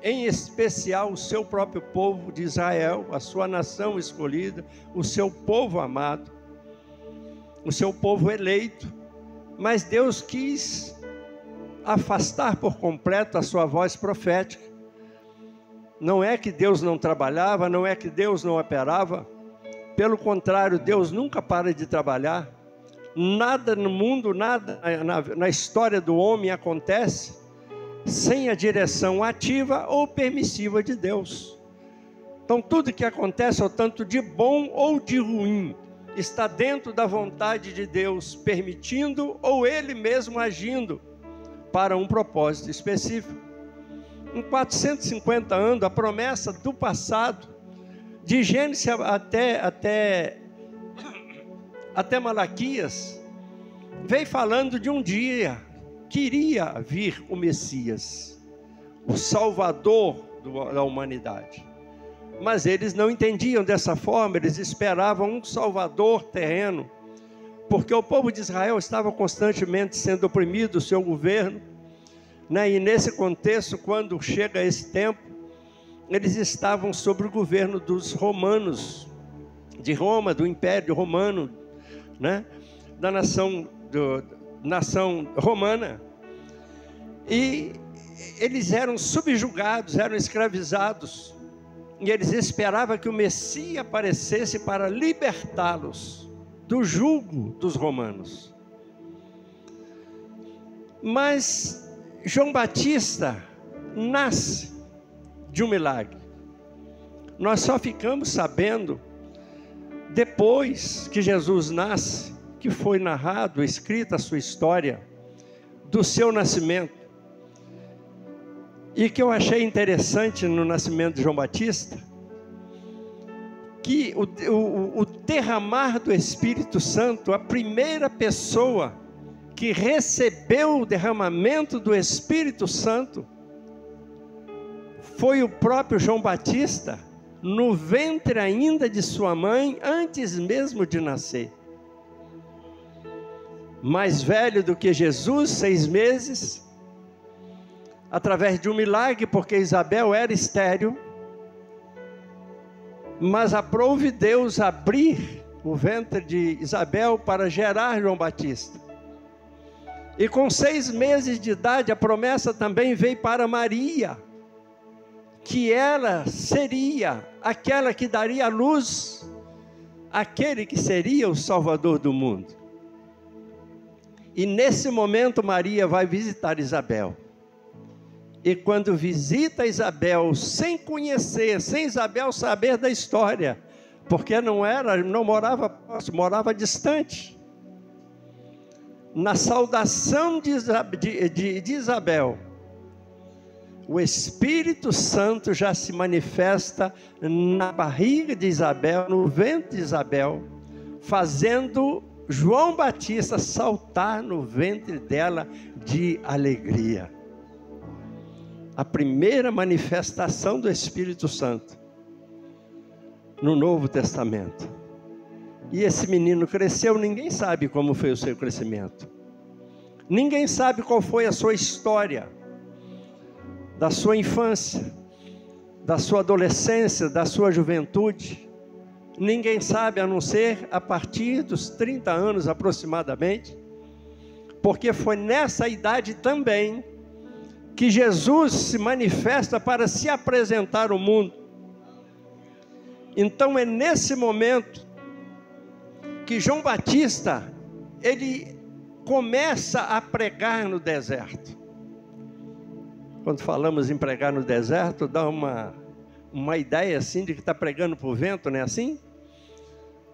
em especial o seu próprio povo de Israel, a sua nação escolhida, o seu povo amado, o seu povo eleito. Mas Deus quis afastar por completo a sua voz profética. Não é que Deus não trabalhava, não é que Deus não operava. Pelo contrário, Deus nunca para de trabalhar. Nada no mundo, nada na história do homem acontece sem a direção ativa ou permissiva de Deus. Então, tudo que acontece, ou tanto de bom ou de ruim, está dentro da vontade de Deus, permitindo ou Ele mesmo agindo para um propósito específico. Em 450 anos, a promessa do passado, de Gênesis até Malaquias, veio falando de um dia que iria vir o Messias, o Salvador da humanidade. Mas eles não entendiam dessa forma, eles esperavam um Salvador terreno, porque o povo de Israel estava constantemente sendo oprimido, o seu governo, né? E nesse contexto, quando chega esse tempo, eles estavam sob o governo dos romanos, de Roma, do Império Romano, né? Da nação romana. E eles eram subjugados, eram escravizados, e eles esperavam que o Messias aparecesse para libertá-los do jugo dos romanos. Mas João Batista nasce de um milagre. Nós só ficamos sabendo depois que Jesus nasce, que foi narrado, escrita a sua história do seu nascimento. E que eu achei interessante no nascimento de João Batista, que o derramar do Espírito Santo, a primeira pessoa que recebeu o derramamento do Espírito Santo, foi o próprio João Batista, no ventre ainda de sua mãe, antes mesmo de nascer. Mais velho do que Jesus, 6 meses, através de um milagre, porque Isabel era estéril, mas aprouve Deus abrir o ventre de Isabel para gerar João Batista. E com 6 meses de idade, a promessa também veio para Maria, que ela seria aquela que daria à luz aquele que seria o Salvador do mundo. E nesse momento Maria vai visitar Isabel. E quando visita Isabel, sem conhecer, sem Isabel saber da história, porque não morava próximo, morava distante. Na saudação de Isabel, o Espírito Santo já se manifesta na barriga de Isabel, no ventre de Isabel, fazendo João Batista saltar no ventre dela de alegria. A primeira manifestação do Espírito Santo no Novo Testamento. E esse menino cresceu, ninguém sabe como foi o seu crescimento. Ninguém sabe qual foi a sua história, da sua infância, da sua adolescência, da sua juventude. Ninguém sabe, a não ser a partir dos 30 anos aproximadamente, porque foi nessa idade também que Jesus se manifesta para se apresentar ao mundo. Então é nesse momento que João Batista, ele começa a pregar no deserto. Quando falamos em pregar no deserto, dá uma ideia assim de que está pregando para o vento, não é assim?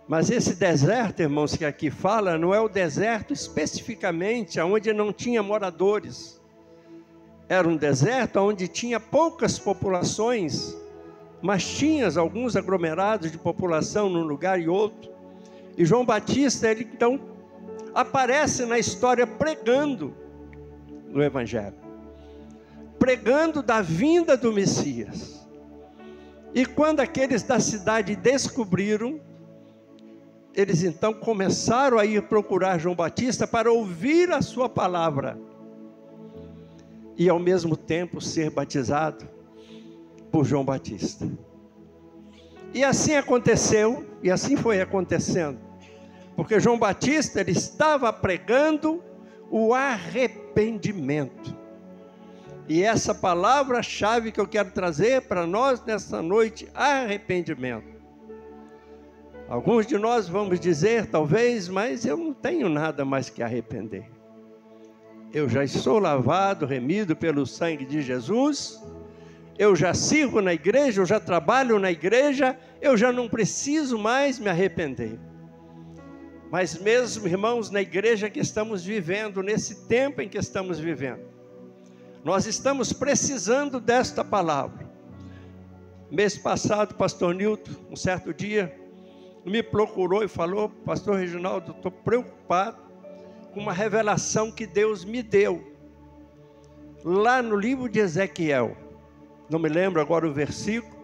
Mas esse deserto, irmãos, que aqui fala, não é o deserto especificamente onde não tinha moradores. Era um deserto onde tinha poucas populações, mas tinha alguns aglomerados de população num lugar e outro. E João Batista, ele então aparece na história pregando no Evangelho, pregando da vinda do Messias. E quando aqueles da cidade descobriram, eles então começaram a ir procurar João Batista para ouvir a sua palavra e ao mesmo tempo ser batizado por João Batista. E assim aconteceu, e assim foi acontecendo, porque João Batista, ele estava pregando o arrependimento. E essa palavra-chave que eu quero trazer para nós nessa noite, arrependimento. Alguns de nós vamos dizer, talvez, mas eu não tenho nada mais que arrepender. Eu já estou lavado, remido pelo sangue de Jesus, eu já sirvo na igreja, eu já trabalho na igreja, eu já não preciso mais me arrepender. Mas mesmo, irmãos, na igreja que estamos vivendo, nesse tempo em que estamos vivendo, nós estamos precisando desta palavra. Mês passado, pastor Nilton, um certo dia, me procurou e falou: pastor Reginaldo, estou preocupado com uma revelação que Deus me deu, lá no livro de Ezequiel, não me lembro agora o versículo,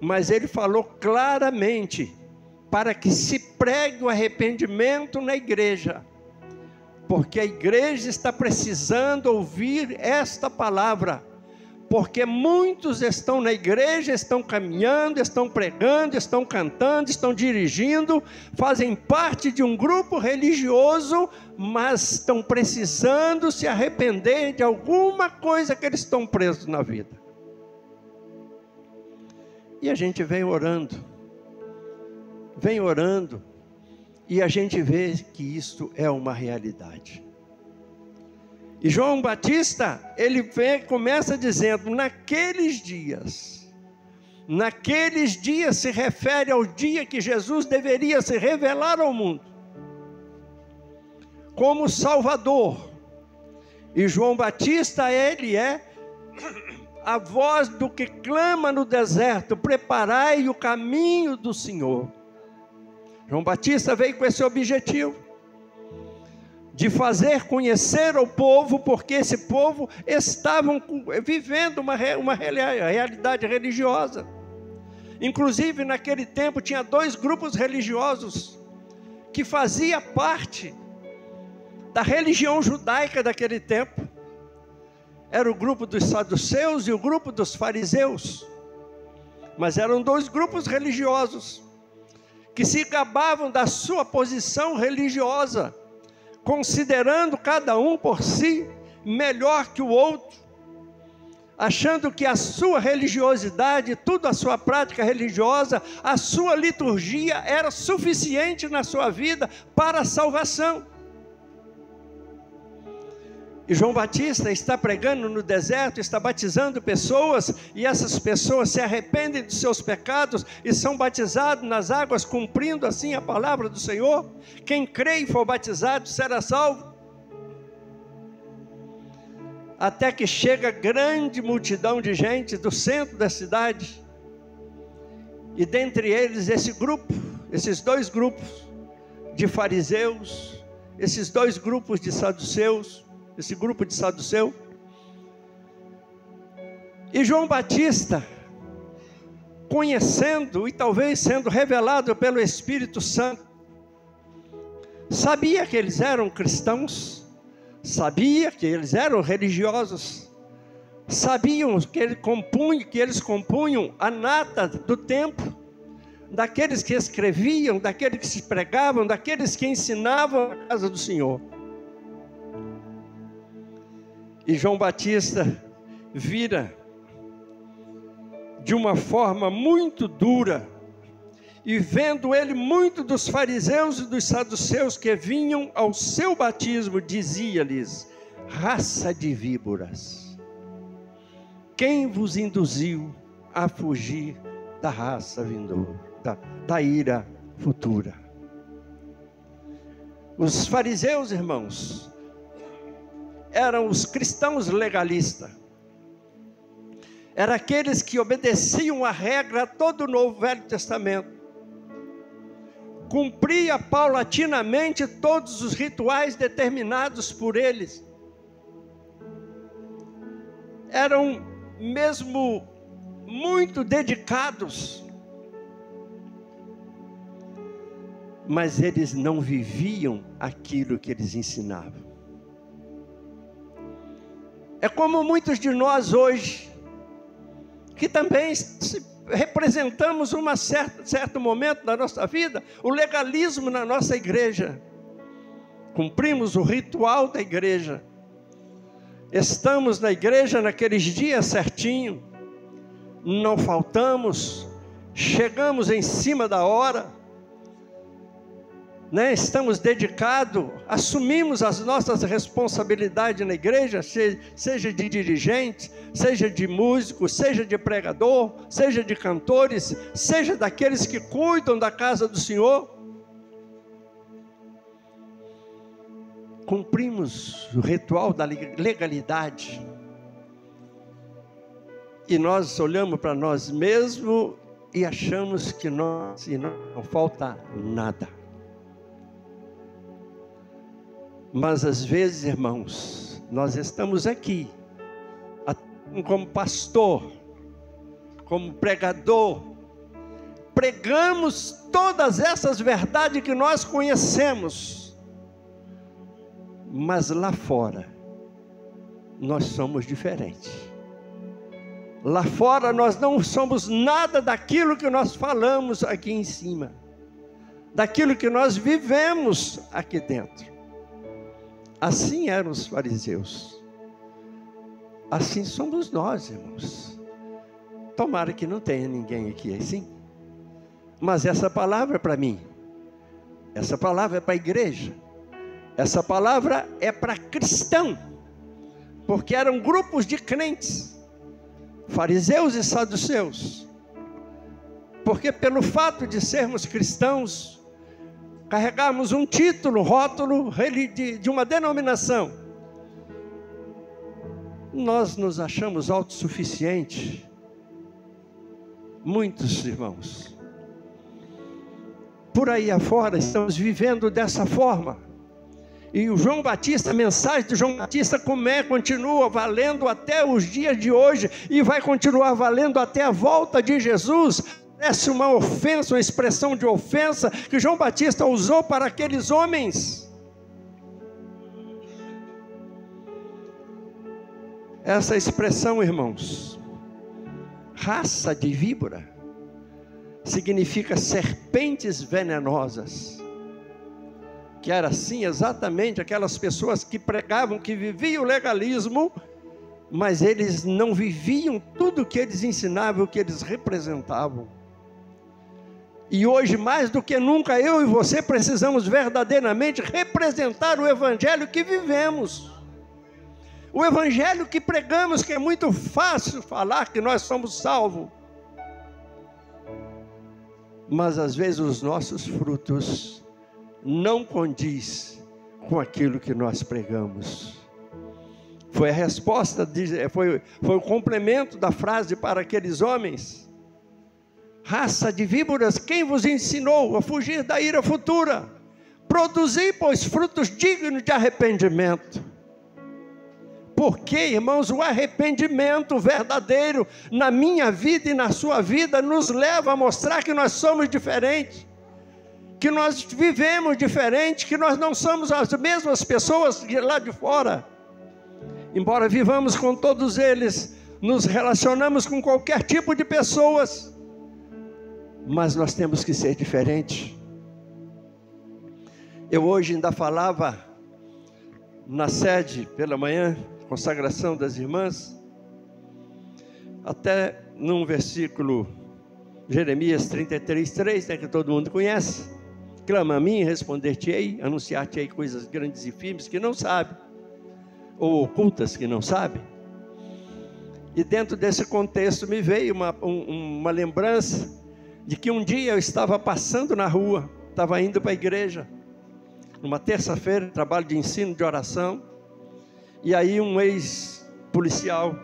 mas ele falou claramente, para que se pregue o arrependimento na igreja, porque a igreja está precisando ouvir esta palavra, porque muitos estão na igreja, estão caminhando, estão pregando, estão cantando, estão dirigindo, fazem parte de um grupo religioso, mas estão precisando se arrepender de alguma coisa que eles estão presos na vida. E a gente vem orando, e a gente vê que isto é uma realidade. E João Batista, ele começa dizendo, naqueles dias se refere ao dia que Jesus deveria se revelar ao mundo, como Salvador. E João Batista, ele é a voz do que clama no deserto, preparai o caminho do Senhor. João Batista veio com esse objetivo, de fazer conhecer ao povo, porque esse povo estavam vivendo uma realidade religiosa. Inclusive, naquele tempo, tinha dois grupos religiosos que faziam parte da religião judaica daquele tempo. Era o grupo dos saduceus e o grupo dos fariseus. Mas eram dois grupos religiosos que se gabavam da sua posição religiosa, considerando cada um por si melhor que o outro. achando que a sua religiosidade, tudo a sua prática religiosa, a sua liturgia era suficiente na sua vida para a salvação. E João Batista está pregando no deserto, está batizando pessoas, e essas pessoas se arrependem dos seus pecados e são batizados nas águas, cumprindo assim a palavra do Senhor. Quem crê e for batizado será salvo. Até que chega grande multidão de gente do centro da cidade, e dentre eles esse grupo, esses dois grupos de fariseus, esses dois grupos de saduceus, esse grupo de saduceu. E João Batista, conhecendo e talvez sendo revelado pelo Espírito Santo, sabia que eles eram cristãos, sabia que eles eram religiosos, sabiam que eles compunham a nata do templo, daqueles que escreviam, daqueles que se pregavam, daqueles que ensinavam a casa do Senhor. E João Batista vira de uma forma muito dura, e vendo ele muito dos fariseus e dos saduceus que vinham ao seu batismo, dizia-lhes: raça de víboras, quem vos induziu a fugir da raça vindoura, da ira futura? Os fariseus, irmãos, eram os cristãos legalistas, eram aqueles que obedeciam a regra todo o Novo Velho Testamento, cumpria paulatinamente todos os rituais determinados por eles, eram mesmo muito dedicados, mas eles não viviam aquilo que eles ensinavam. É como muitos de nós hoje, que também representamos certo momento da nossa vida, o legalismo na nossa igreja. Cumprimos o ritual da igreja. Estamos na igreja naqueles dias certinho, não faltamos, chegamos em cima da hora, estamos dedicados, assumimos as nossas responsabilidades na igreja, seja de dirigente, seja de músico, seja de pregador, seja de cantores, seja daqueles que cuidam da casa do Senhor. Cumprimos o ritual da legalidade, e nós olhamos para nós mesmos e achamos que não falta nada. Mas às vezes, irmãos, nós estamos aqui, como pastor, como pregador, pregamos todas essas verdades que nós conhecemos, mas lá fora, nós somos diferentes. Lá fora nós não somos nada daquilo que nós falamos aqui em cima, daquilo que nós vivemos aqui dentro. Assim eram os fariseus, assim somos nós, irmãos. Tomara que não tenha ninguém aqui assim, mas essa palavra é para mim, essa palavra é para a igreja, essa palavra é para cristão, porque eram grupos de crentes, fariseus e saduceus, porque pelo fato de sermos cristãos, carregamos um título, rótulo de uma denominação, nós nos achamos autossuficientes. Muitos irmãos, por aí afora, estamos vivendo dessa forma. E o João Batista, a mensagem de João Batista continua valendo até os dias de hoje, e vai continuar valendo até a volta de Jesus. Parece uma ofensa, uma expressão de ofensa que João Batista usou para aqueles homens. Essa expressão, irmãos, raça de víbora, significa serpentes venenosas, que era assim exatamente aquelas pessoas que pregavam, que viviam o legalismo, mas eles não viviam tudo o que eles ensinavam, o que eles representavam. E hoje, mais do que nunca, eu e você precisamos verdadeiramente representar o evangelho que vivemos. O evangelho que pregamos, que é muito fácil falar que nós somos salvos. Mas às vezes os nossos frutos não condiz com aquilo que nós pregamos. Foi a resposta, foi o complemento da frase para aqueles homens. Raça de víboras, quem vos ensinou a fugir da ira futura? Produzi, pois, frutos dignos de arrependimento. Porque, irmãos, o arrependimento verdadeiro na minha vida e na sua vida nos leva a mostrar que nós somos diferentes, que nós vivemos diferente, que nós não somos as mesmas pessoas de lá de fora. Embora vivamos com todos eles, nos relacionamos com qualquer tipo de pessoas, mas nós temos que ser diferentes. Eu hoje ainda falava na sede pela manhã, consagração das irmãs, até num versículo, Jeremias 33:3, né, que todo mundo conhece. Clama a mim, responder-te-ei, anunciar-te-ei coisas grandes e firmes que não sabe, ou ocultas que não sabe. E dentro desse contexto me veio uma lembrança de que um dia eu estava passando na rua, estava indo para a igreja, numa terça-feira, trabalho de ensino, de oração, e aí um ex-policial,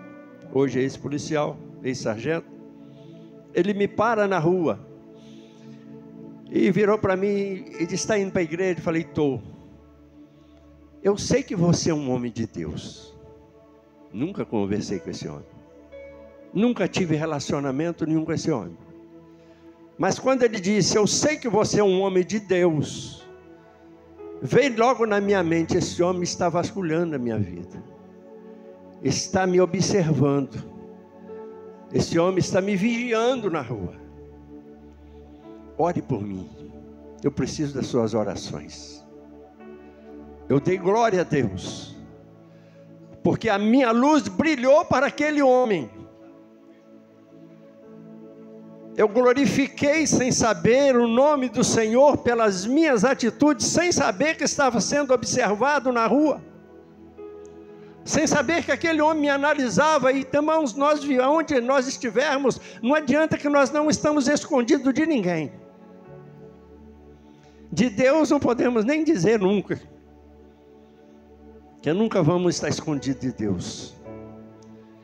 hoje ex-policial, ex-sargento, ele me para na rua, e virou para mim e disse: está indo para a igreja? Eu falei: estou. Eu sei que você é um homem de Deus. Nunca conversei com esse homem, nunca tive relacionamento nenhum com esse homem, mas quando ele disse: eu sei que você é um homem de Deus, veio logo na minha mente: esse homem está vasculhando a minha vida, está me observando, esse homem está me vigiando na rua. Ore por mim, eu preciso das suas orações. Eu dei glória a Deus, porque a minha luz brilhou para aquele homem. Eu glorifiquei sem saber o nome do Senhor pelas minhas atitudes, sem saber que estava sendo observado na rua, sem saber que aquele homem me analisava. E, irmãos, onde nós estivermos, não adianta que nós não estamos escondidos de ninguém. De Deus não podemos nem dizer nunca, que nunca vamos estar escondidos de Deus.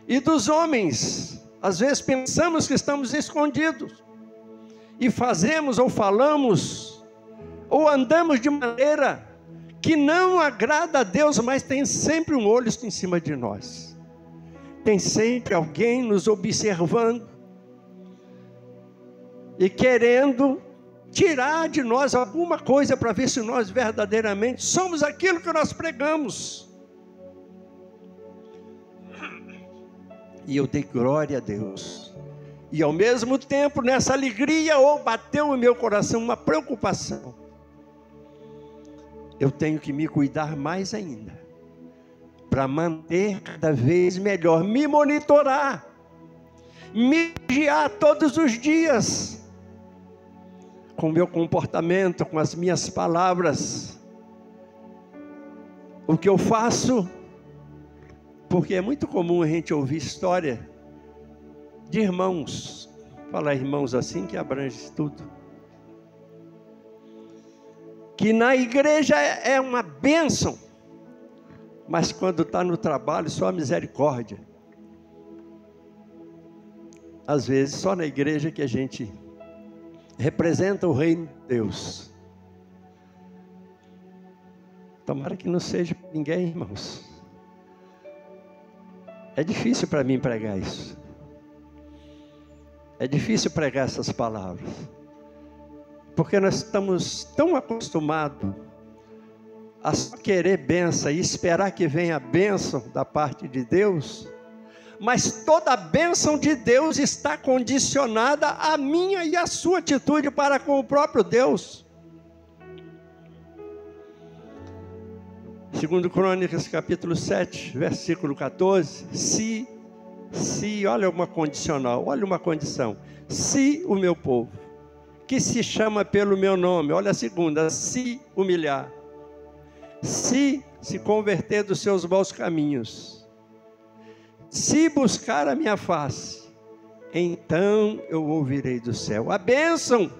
E dos homens, às vezes pensamos que estamos escondidos, e fazemos ou falamos, ou andamos de maneira que não agrada a Deus, mas tem sempre um olho em cima de nós. Tem sempre alguém nos observando e querendo tirar de nós alguma coisa para ver se nós verdadeiramente somos aquilo que nós pregamos. E eu dei glória a Deus. E ao mesmo tempo, nessa alegria, bateu no meu coração uma preocupação. Eu tenho que me cuidar mais ainda, para manter cada vez melhor, me monitorar, me vigiar todos os dias, com o meu comportamento, com as minhas palavras, o que eu faço, porque é muito comum a gente ouvir história de irmãos, falar irmãos assim que abrange tudo, que na igreja é uma bênção, mas quando está no trabalho só a misericórdia. Às vezes só na igreja que a gente representa o reino de Deus. Tomara que não seja para ninguém, irmãos. É difícil para mim pregar isso. É difícil pregar essas palavras, porque nós estamos tão acostumados a só querer bênção e esperar que venha a bênção da parte de Deus, mas toda a bênção de Deus está condicionada à minha e à sua atitude para com o próprio Deus. Segundo Crônicas, capítulo 7, versículo 14. Se, olha uma condicional, olha uma condição. Se o meu povo, que se chama pelo meu nome, olha a segunda, se humilhar, se converter dos seus maus caminhos, se buscar a minha face, então eu ouvirei do céu. A bênção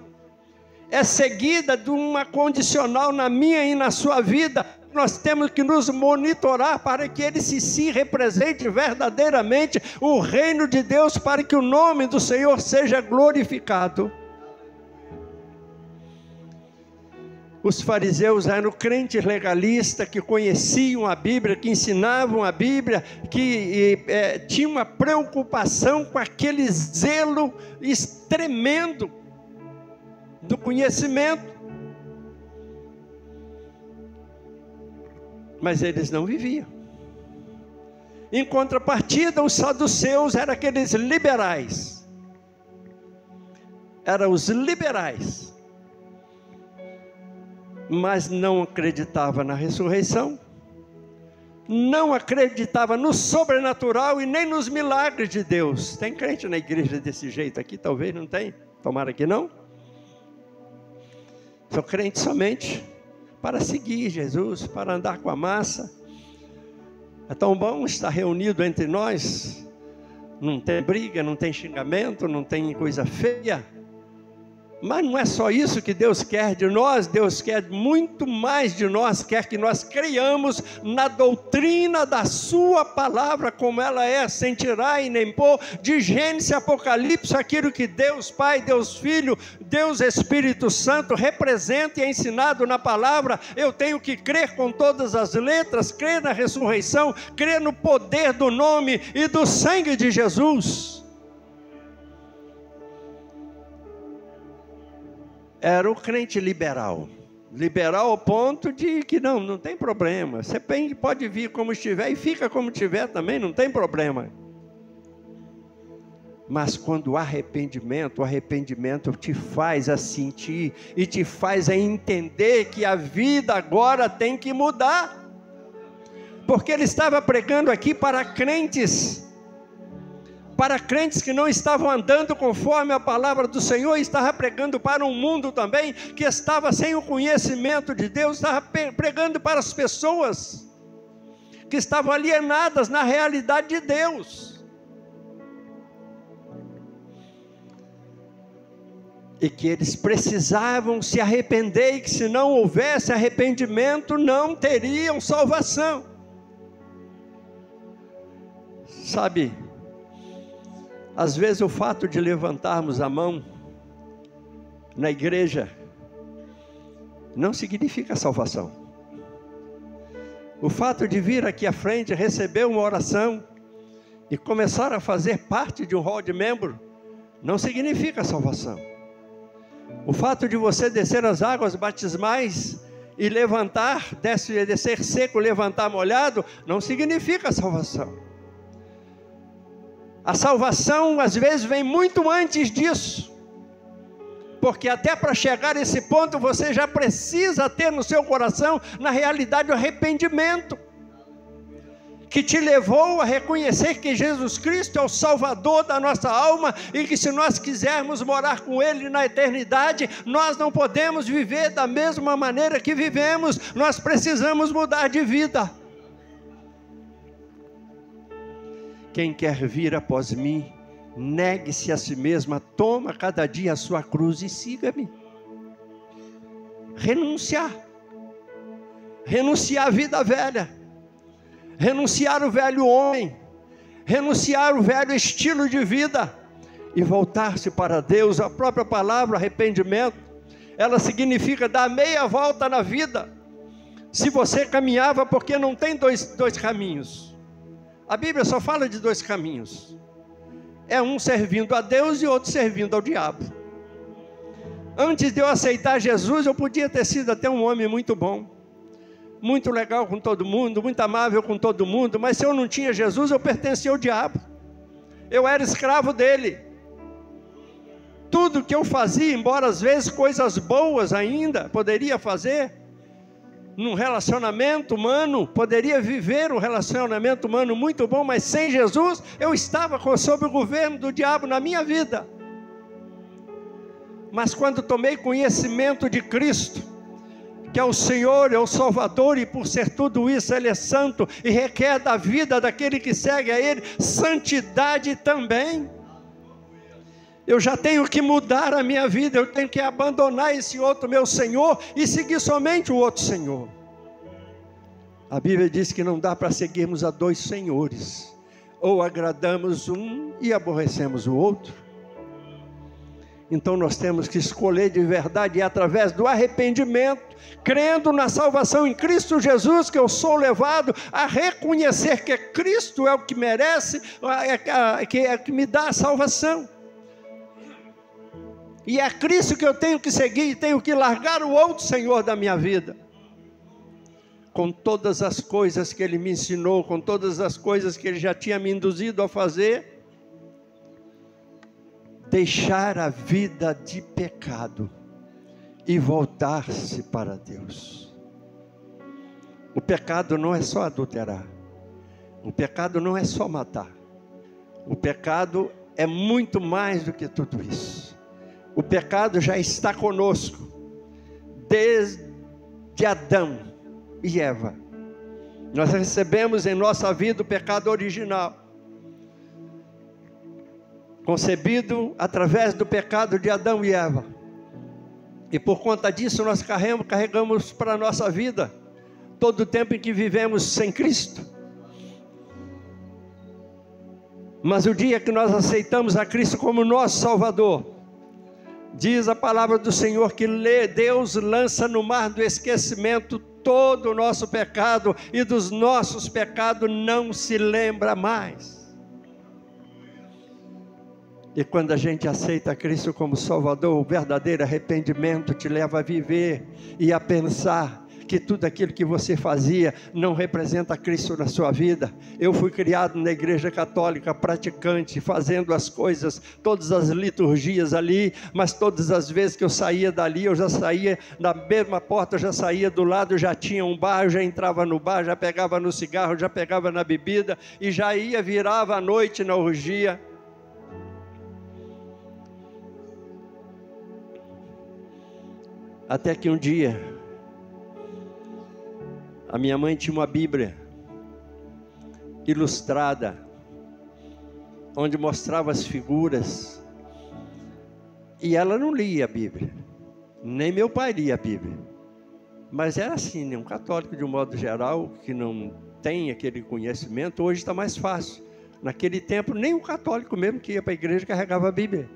é seguida de uma condicional na minha e na sua vida. Nós temos que nos monitorar para que ele se represente verdadeiramente o reino de Deus, para que o nome do Senhor seja glorificado. Os fariseus eram crentes legalistas que conheciam a Bíblia, que ensinavam a Bíblia, que tinham uma preocupação com aquele zelo tremendo do conhecimento. Mas eles não viviam. Em contrapartida, os saduceus eram aqueles liberais. Eram os liberais. Mas não acreditava na ressurreição, não acreditava no sobrenatural e nem nos milagres de Deus. Tem crente na igreja desse jeito aqui? Talvez não tem, tomara que não. São crentes somente para seguir Jesus, para andar com a massa. É tão bom estar reunido entre nós, não tem briga, não tem xingamento, não tem coisa feia. Mas não é só isso que Deus quer de nós. Deus quer muito mais de nós, quer que nós creiamos na doutrina da sua palavra, como ela é, sem tirar e nem pôr, de Gênesis e Apocalipse, aquilo que Deus Pai, Deus Filho, Deus Espírito Santo representa e é ensinado na palavra. Eu tenho que crer com todas as letras, crer na ressurreição, crer no poder do nome e do sangue de Jesus. Era o crente liberal. Liberal ao ponto de que não tem problema. Você pode vir como estiver e fica como estiver também, não tem problema. Mas quando há arrependimento, o arrependimento te faz a sentir e te faz a entender que a vida agora tem que mudar. Porque ele estava pregando aqui para crentes que não estavam andando conforme a palavra do Senhor, estava pregando para um mundo também que estava sem o conhecimento de Deus, estava pregando para as pessoas que estavam alienadas na realidade de Deus. E que eles precisavam se arrepender, e que se não houvesse arrependimento, não teriam salvação. Sabe, às vezes o fato de levantarmos a mão na igreja não significa salvação. O fato de vir aqui à frente, receber uma oração e começar a fazer parte de um hall de membro não significa salvação. O fato de você descer as águas batismais e levantar, descer seco, levantar molhado, não significa salvação. A salvação às vezes vem muito antes disso, porque até para chegar a esse ponto você já precisa ter no seu coração, na realidade, o arrependimento que te levou a reconhecer que Jesus Cristo é o Salvador da nossa alma, e que se nós quisermos morar com Ele na eternidade, nós não podemos viver da mesma maneira que vivemos, nós precisamos mudar de vida. Quem quer vir após mim, negue-se a si mesma, toma cada dia a sua cruz e siga-me. Renunciar à vida velha, renunciar o velho homem, renunciar o velho estilo de vida e voltar-se para Deus. A própria palavra arrependimento, ela significa dar meia volta na vida. Se você caminhava, porque não tem dois caminhos. A Bíblia só fala de dois caminhos. É um servindo a Deus e outro servindo ao diabo. Antes de eu aceitar Jesus, eu podia ter sido até um homem muito bom, muito legal com todo mundo, muito amável com todo mundo, mas se eu não tinha Jesus, eu pertencia ao diabo. Eu era escravo dele. Tudo que eu fazia, embora às vezes coisas boas ainda poderia fazer, num relacionamento humano, poderia viver um relacionamento humano muito bom, mas sem Jesus, eu estava sob o governo do diabo na minha vida. Mas quando tomei conhecimento de Cristo, que é o Senhor, é o Salvador, e por ser tudo isso, Ele é santo, e requer da vida daquele que segue a Ele, santidade também. Eu já tenho que mudar a minha vida, eu tenho que abandonar esse outro meu Senhor, e seguir somente o outro Senhor. A Bíblia diz que não dá para seguirmos a dois senhores, ou agradamos um e aborrecemos o outro. Então nós temos que escolher de verdade, e através do arrependimento, crendo na salvação em Cristo Jesus, que eu sou levado a reconhecer que Cristo é o que merece, que me dá a salvação. E é Cristo que eu tenho que seguir, e tenho que largar o outro Senhor da minha vida. Com todas as coisas que Ele me ensinou, com todas as coisas que Ele já tinha me induzido a fazer, deixar a vida de pecado e voltar-se para Deus. O pecado não é só adulterar, o pecado não é só matar, o pecado é muito mais do que tudo isso. O pecado já está conosco desde Adão e Eva. Nós recebemos em nossa vida o pecado original, concebido através do pecado de Adão e Eva, e por conta disso nós carregamos para a nossa vida todo o tempo em que vivemos sem Cristo. Mas o dia que nós aceitamos a Cristo como nosso Salvador, diz a palavra do Senhor que Deus lança no mar do esquecimento todo o nosso pecado, e dos nossos pecados não se lembra mais. E quando a gente aceita Cristo como Salvador, o verdadeiro arrependimento te leva a viver e a pensar que tudo aquilo que você fazia não representa Cristo na sua vida. Eu fui criado na igreja católica, praticante, fazendo as coisas, todas as liturgias ali, mas todas as vezes que eu saía dali, eu já saía da mesma porta, eu já saía do lado, já tinha um bar, eu já entrava no bar, já pegava no cigarro, já pegava na bebida, e já virava a noite na orgia. Até que um dia, a minha mãe tinha uma Bíblia ilustrada, onde mostrava as figuras, e ela não lia a Bíblia, nem meu pai lia a Bíblia, mas era assim, né? Um católico de um modo geral, que não tem aquele conhecimento, hoje está mais fácil. Naquele tempo, nem um católico mesmo que ia para a igreja carregava a Bíblia.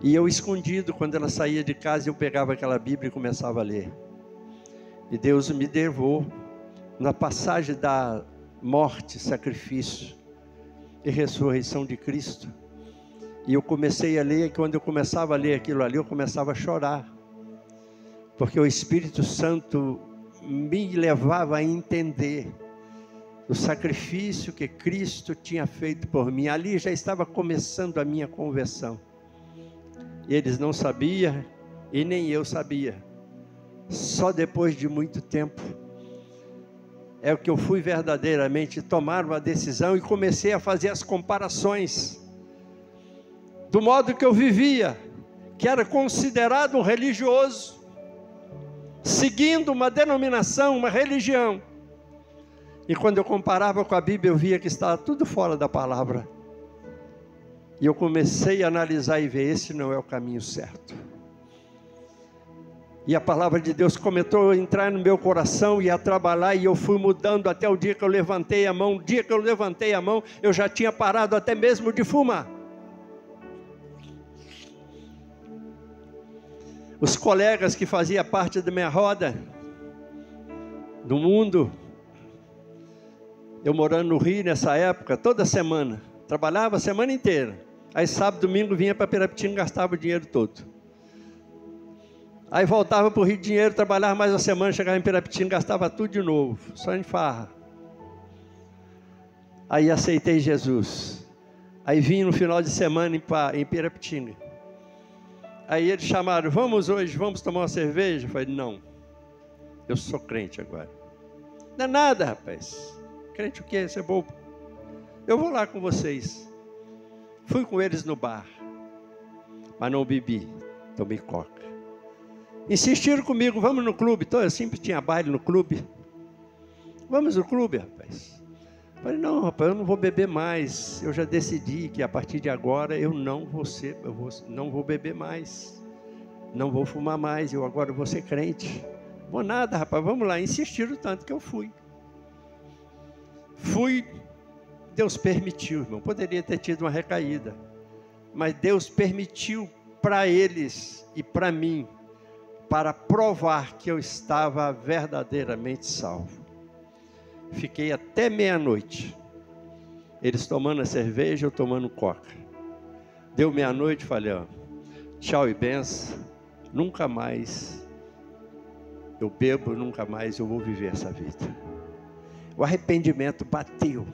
E eu escondido, quando ela saía de casa, eu pegava aquela Bíblia e começava a ler. E Deus me levou na passagem da morte, sacrifício e ressurreição de Cristo. E eu comecei a ler, e quando eu começava a ler aquilo ali, eu começava a chorar. Porque o Espírito Santo me levava a entender o sacrifício que Cristo tinha feito por mim. Ali já estava começando a minha conversão. Eles não sabiam, e nem eu sabia. Só depois de muito tempo é o que eu fui verdadeiramente tomar uma decisão, e comecei a fazer as comparações do modo que eu vivia, que era considerado um religioso, seguindo uma denominação, uma religião. E quando eu comparava com a Bíblia, eu via que estava tudo fora da palavra. E eu comecei a analisar e ver, esse não é o caminho certo. E a palavra de Deus começou a entrar no meu coração e a trabalhar, e eu fui mudando até o dia que eu levantei a mão. O dia que eu levantei a mão, eu já tinha parado até mesmo de fumar. Os colegas que faziam parte da minha roda, do mundo, eu morando no Rio nessa época, toda semana, trabalhava a semana inteira. Aí sábado, domingo vinha para Pirapitinga e gastava o dinheiro todo. Aí voltava para o Rio de Janeiro, trabalhava mais uma semana, chegava em Pirapitinga, gastava tudo de novo, só em farra. Aí aceitei Jesus. Aí vim no final de semana em Pirapitinga. Aí eles chamaram, vamos hoje, vamos tomar uma cerveja? Eu falei, não. Eu sou crente agora. Não é nada, rapaz. Crente o quê? Você é bobo. Eu vou lá com vocês. Fui com eles no bar, mas não bebi, tomei coca. Insistiram comigo, vamos no clube. Então, eu sempre tinha baile no clube. Vamos no clube, rapaz. Falei, não, rapaz, eu não vou beber mais. Eu já decidi que a partir de agora eu não vou beber mais. Não vou fumar mais, eu agora vou ser crente. Vou nada, rapaz, vamos lá. Insistiram tanto que eu fui. Fui, Deus permitiu, irmão. Poderia ter tido uma recaída. Mas Deus permitiu para eles e para mim, para provar que eu estava verdadeiramente salvo. Fiquei até meia-noite. Eles tomando a cerveja, eu tomando coca. Deu meia-noite, falei, ó, tchau e benção. Nunca mais eu bebo, nunca mais eu vou viver essa vida. O arrependimento bateu.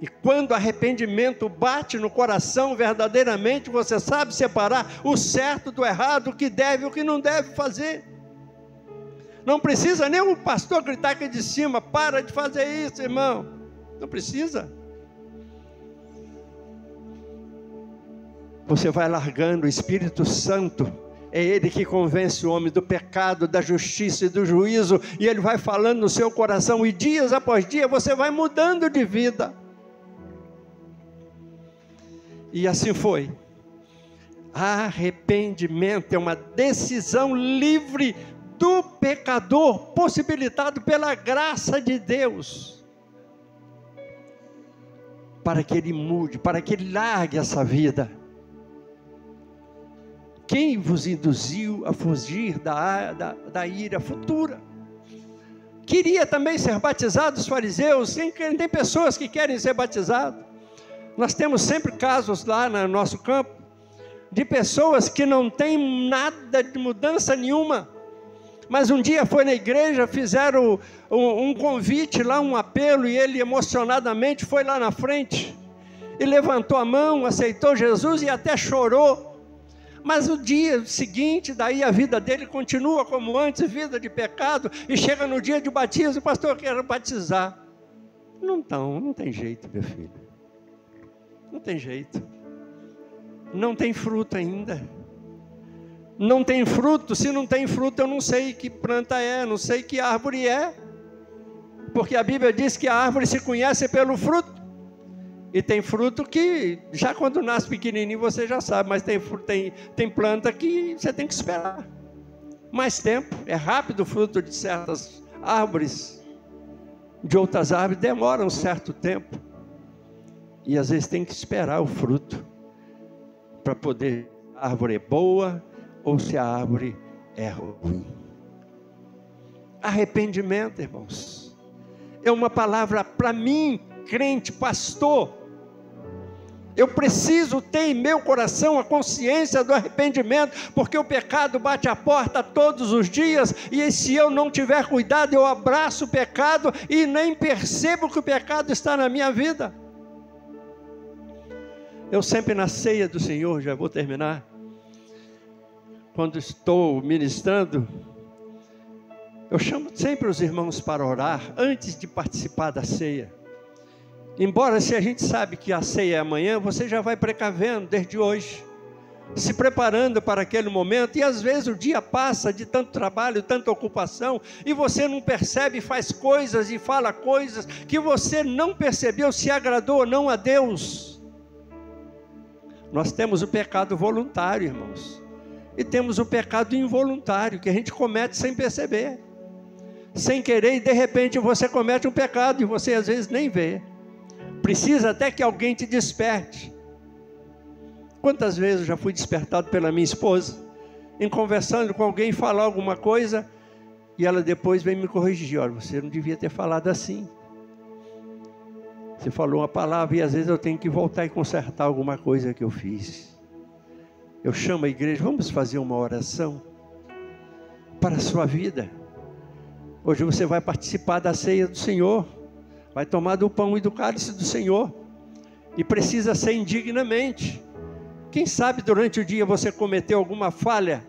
E quando o arrependimento bate no coração, verdadeiramente você sabe separar o certo do errado, o que deve e o que não deve fazer. Não precisa nem o pastor gritar aqui de cima, para de fazer isso, irmão. Não precisa. Você vai largando, o Espírito Santo é Ele que convence o homem do pecado, da justiça e do juízo, e Ele vai falando no seu coração, e dias após dia você vai mudando de vida. E assim foi. Arrependimento é uma decisão livre do pecador, possibilitado pela graça de Deus, para que ele mude, para que ele largue essa vida. Quem vos induziu a fugir da ira futura? Queria também ser batizado os fariseus. Tem pessoas que querem ser batizados. Nós temos sempre casos lá no nosso campo, de pessoas que não têm nada de mudança nenhuma, mas um dia foi na igreja, fizeram um convite lá, um apelo, e ele emocionadamente foi lá na frente, e levantou a mão, aceitou Jesus e até chorou. Mas no dia seguinte, daí a vida dele continua como antes, vida de pecado, e chega no dia de batismo, pastor, eu quero batizar. Não tem jeito, meu filho. Não tem jeito. Não tem fruto ainda. Não tem fruto. Se não tem fruto, eu não sei que planta é, não sei que árvore é. Porque a Bíblia diz que a árvore se conhece pelo fruto. E tem fruto que, já quando nasce pequenininho, você já sabe. Mas tem planta que você tem que esperar mais tempo. É rápido o fruto de certas árvores. De outras árvores demora um certo tempo. E às vezes tem que esperar o fruto para poder, se a árvore é boa ou se a árvore é ruim. Arrependimento, irmãos, é uma palavra para mim, crente, pastor. Eu preciso ter em meu coração a consciência do arrependimento, porque o pecado bate a porta todos os dias, e se eu não tiver cuidado, eu abraço o pecado e nem percebo que o pecado está na minha vida. Eu sempre na ceia do Senhor, já vou terminar, quando estou ministrando, eu chamo sempre os irmãos para orar, antes de participar da ceia. Embora se a gente sabe que a ceia é amanhã, você já vai precavendo desde hoje, se preparando para aquele momento, e às vezes o dia passa de tanto trabalho, tanta ocupação, e você não percebe, faz coisas e fala coisas, que você não percebeu se agradou ou não a Deus. Nós temos o pecado voluntário, irmãos, e temos o pecado involuntário, que a gente comete sem perceber, sem querer, e de repente você comete um pecado, e você às vezes nem vê, precisa até que alguém te desperte. Quantas vezes eu já fui despertado pela minha esposa, em conversando com alguém, falar alguma coisa, e ela depois vem me corrigir, olha, você não devia ter falado assim, você falou uma palavra, e às vezes eu tenho que voltar e consertar alguma coisa que eu fiz. Eu chamo a igreja, vamos fazer uma oração para a sua vida. Hoje você vai participar da ceia do Senhor, vai tomar do pão e do cálice do Senhor, e precisa ser indignamente. Quem sabe durante o dia você cometeu alguma falha,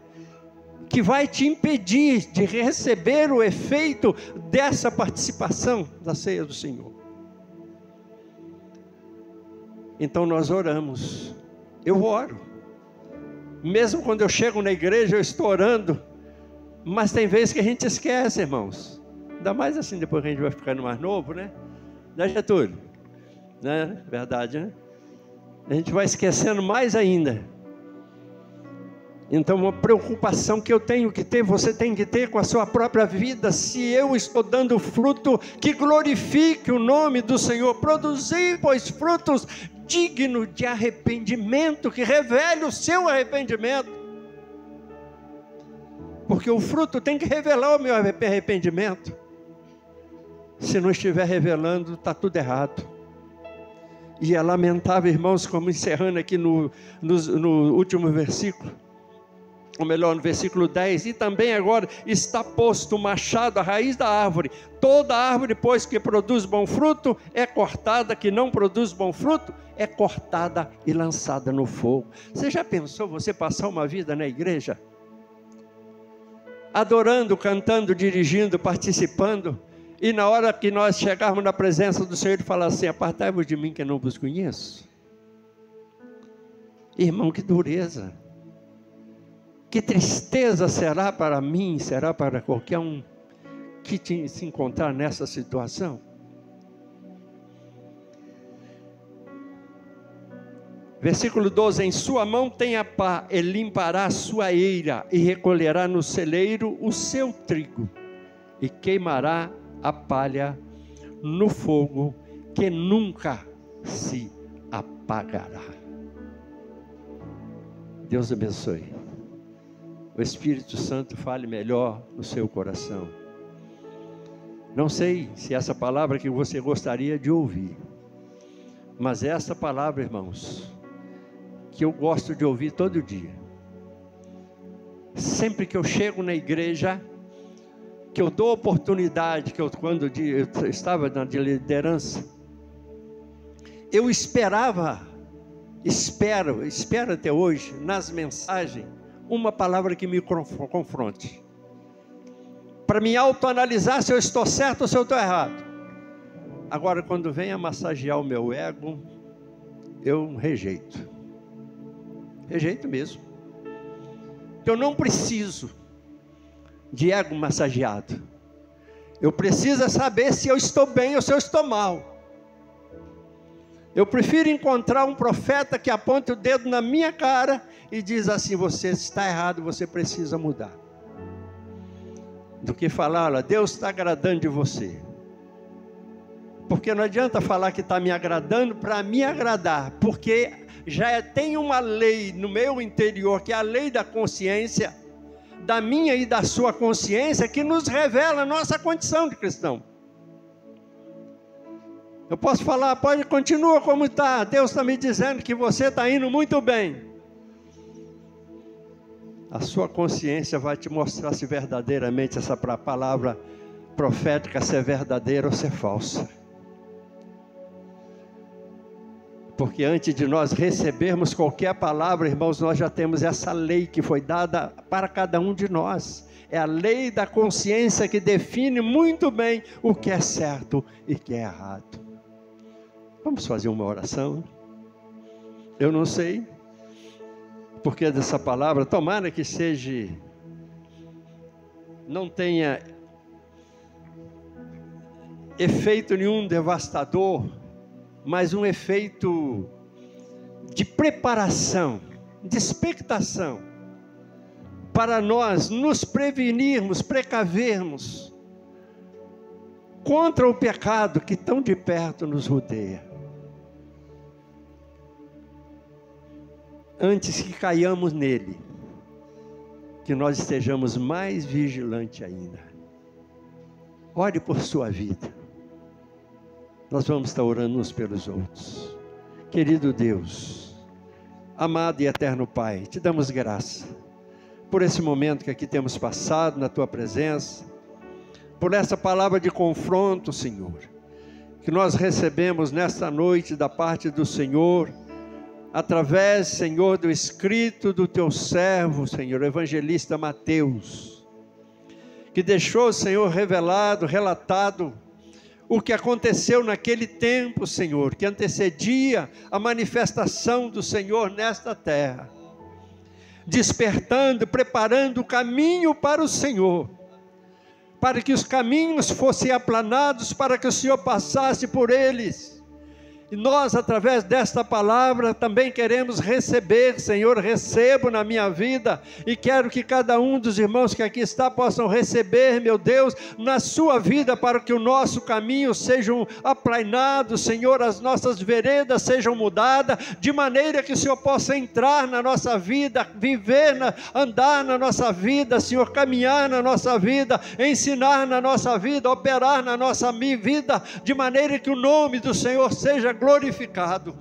que vai te impedir de receber o efeito dessa participação da ceia do Senhor. Então nós oramos. Eu oro. Mesmo quando eu chego na igreja, eu estou orando. Mas tem vezes que a gente esquece, irmãos. Ainda mais assim, depois que a gente vai ficando mais novo, né? Né, Getúlio? Né? Verdade, né? A gente vai esquecendo mais ainda. Então, uma preocupação que eu tenho que ter, você tem que ter com a sua própria vida. Se eu estou dando fruto que glorifique o nome do Senhor, produzir, pois, frutos dignos de arrependimento, que revele o seu arrependimento. Porque o fruto tem que revelar o meu arrependimento. Se não estiver revelando, está tudo errado. E é lamentável, irmãos, como encerrando aqui no último versículo, ou melhor, no versículo 10, e também agora está posto o machado à raiz da árvore. Toda árvore, pois, que produz bom fruto, é cortada, que não produz bom fruto, é cortada e lançada no fogo. Você já pensou você passar uma vida na igreja? Adorando, cantando, dirigindo, participando, e na hora que nós chegarmos na presença do Senhor, Ele fala assim: apartai-vos de mim que eu não vos conheço. Irmão, que dureza. Que tristeza será para mim, será para qualquer um que se encontrar nessa situação. Versículo 12: em sua mão tem a pá, ele limpará a sua eira e recolherá no celeiro o seu trigo e queimará a palha no fogo que nunca se apagará. Deus abençoe. O Espírito Santo fale melhor no seu coração. Não sei se essa palavra que você gostaria de ouvir, mas essa palavra, irmãos, que eu gosto de ouvir todo dia. Sempre que eu chego na igreja, que eu dou oportunidade, quando eu estava na liderança, eu espero até hoje, nas mensagens, uma palavra que me confronte, para me autoanalisar se eu estou certo ou se eu estou errado. Agora, quando vem a massagear o meu ego, eu rejeito mesmo. Eu não preciso de ego massageado. Eu preciso saber se eu estou bem ou se eu estou mal. Eu prefiro encontrar um profeta que aponte o dedo na minha cara e diz assim: você está errado, você precisa mudar, do que falar: olha, Deus está agradando de você. Porque não adianta falar que está me agradando para me agradar, porque já tem uma lei no meu interior, que é a lei da consciência, da minha e da sua consciência, que nos revela a nossa condição de cristão. Eu posso falar: pode, continua como está, Deus está me dizendo que você está indo muito bem. A sua consciência vai te mostrar se verdadeiramente essa palavra profética se é verdadeira ou se é falsa. Porque antes de nós recebermos qualquer palavra, irmãos, nós já temos essa lei que foi dada para cada um de nós. É a lei da consciência que define muito bem o que é certo e o que é errado. Vamos fazer uma oração? Eu não sei porque dessa palavra, tomara que seja, não tenha efeito nenhum devastador, mas um efeito de preparação, de expectação, para nós nos prevenirmos, precavermos contra o pecado que tão de perto nos rodeia. Antes que caiamos nele, que nós estejamos mais vigilantes ainda. Ore por sua vida. Nós vamos estar orando uns pelos outros. Querido Deus, amado e eterno Pai, te damos graça por esse momento que aqui temos passado na tua presença, por essa palavra de confronto, Senhor, que nós recebemos nesta noite da parte do Senhor, através, Senhor, do escrito do teu servo, Senhor, evangelista Mateus, que deixou, Senhor, revelado, relatado, o que aconteceu naquele tempo, Senhor, que antecedia a manifestação do Senhor nesta terra, despertando, preparando o caminho para o Senhor, para que os caminhos fossem aplanados, para que o Senhor passasse por eles. E nós, através desta palavra, também queremos receber, Senhor, recebo na minha vida, e quero que cada um dos irmãos que aqui está, possam receber, meu Deus, na sua vida, para que o nosso caminho sejam aplanados, Senhor, as nossas veredas sejam mudadas, de maneira que o Senhor possa entrar na nossa vida, viver, andar na nossa vida, Senhor, caminhar na nossa vida, ensinar na nossa vida, operar na nossa vida, de maneira que o nome do Senhor seja glorificado.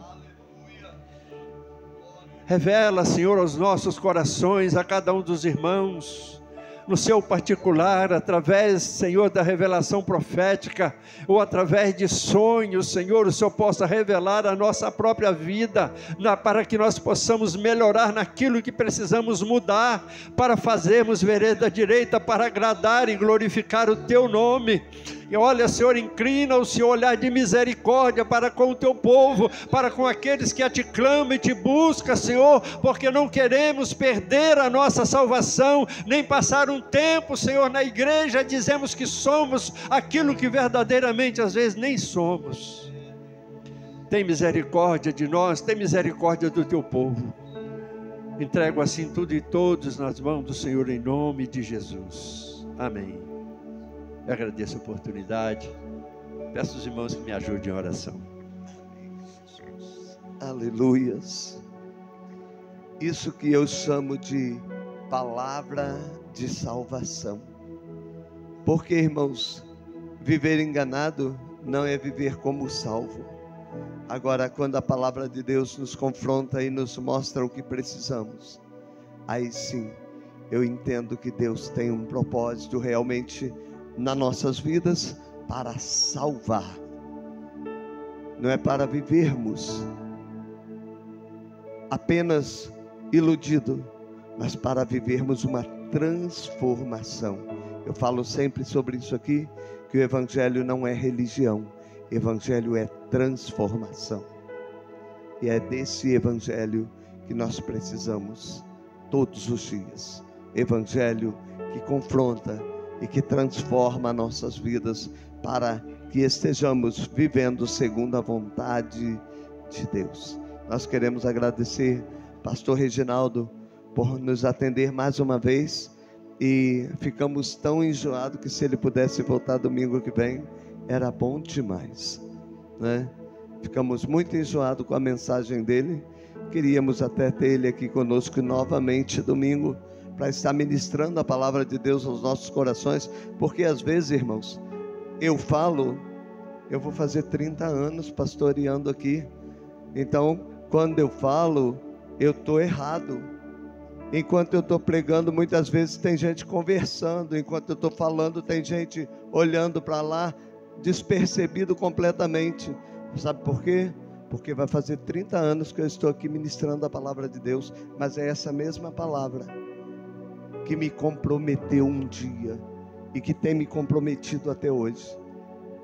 Revela, Senhor, aos nossos corações, a cada um dos irmãos, no seu particular, através, Senhor, da revelação profética, ou através de sonhos, Senhor, o Senhor possa revelar a nossa própria vida, para que nós possamos melhorar naquilo que precisamos mudar, para fazermos vereda direita, para agradar e glorificar o teu nome. E olha, Senhor, inclina o seu olhar de misericórdia para com o teu povo, para com aqueles que a te clamam e te buscam, Senhor, porque não queremos perder a nossa salvação, nem passar um tempo, Senhor, na igreja, dizemos que somos aquilo que verdadeiramente às vezes nem somos. Tem misericórdia de nós, tem misericórdia do teu povo. Entrego assim tudo e todos nas mãos do Senhor, em nome de Jesus. Amém. Eu agradeço a oportunidade. Peço aos irmãos que me ajudem em oração. Aleluias. Isso que eu chamo de palavra de salvação. Porque, irmãos, viver enganado não é viver como salvo. Agora, quando a palavra de Deus nos confronta e nos mostra o que precisamos, aí sim, eu entendo que Deus tem um propósito realmente nas nossas vidas para salvar. Não é para vivermos apenas iludido, mas para vivermos uma transformação. Eu falo sempre sobre isso aqui, que o Evangelho não é religião, Evangelho é transformação. E é desse Evangelho que nós precisamos todos os dias. Evangelho que confronta e que transforma nossas vidas, para que estejamos vivendo segundo a vontade de Deus. Nós queremos agradecer pastor Reginaldo por nos atender mais uma vez, e ficamos tão enjoados que se ele pudesse voltar domingo que vem, era bom demais, né? Ficamos muito enjoados com a mensagem dele. Queríamos até ter ele aqui conosco novamente domingo, para estar ministrando a palavra de Deus aos nossos corações, porque às vezes, irmãos, eu vou fazer 30 anos pastoreando aqui, então quando eu falo, eu estou errado. Enquanto eu estou pregando, muitas vezes tem gente conversando, enquanto eu estou falando, tem gente olhando para lá, despercebido completamente. Sabe por quê? Porque vai fazer 30 anos que eu estou aqui ministrando a palavra de Deus, mas é essa mesma palavra que me comprometeu um dia e que tem me comprometido até hoje.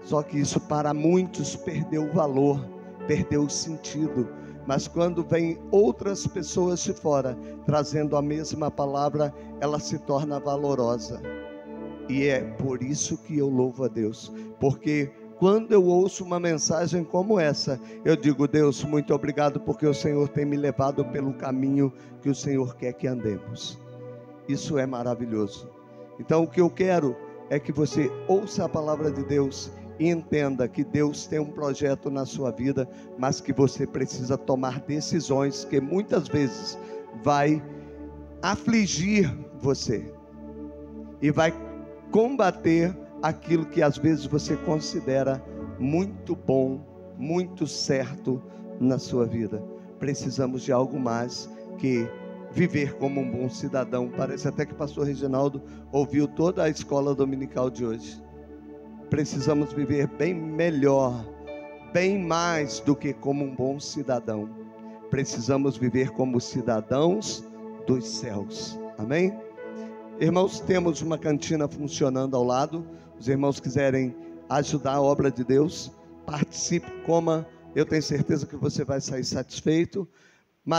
Só que isso para muitos perdeu o valor, perdeu o sentido. Mas quando vem outras pessoas de fora trazendo a mesma palavra, ela se torna valorosa. E é por isso que eu louvo a Deus, porque quando eu ouço uma mensagem como essa, eu digo: Deus, muito obrigado, porque o Senhor tem me levado pelo caminho que o Senhor quer que andemos. Isso é maravilhoso. Então o que eu quero é que você ouça a palavra de Deus e entenda que Deus tem um projeto na sua vida, mas que você precisa tomar decisões que muitas vezes vai afligir você e vai combater aquilo que às vezes você considera muito bom, muito certo na sua vida. Precisamos de algo mais que viver como um bom cidadão. Parece até que o pastor Reginaldo ouviu toda a escola dominical de hoje. Precisamos viver bem melhor, bem mais do que como um bom cidadão. precisamos viver como cidadãos dos céus. Amém? Irmãos, temos uma cantina funcionando ao lado. Os irmãos quiserem ajudar a obra de Deus, participe, coma. Eu tenho certeza que você vai sair satisfeito.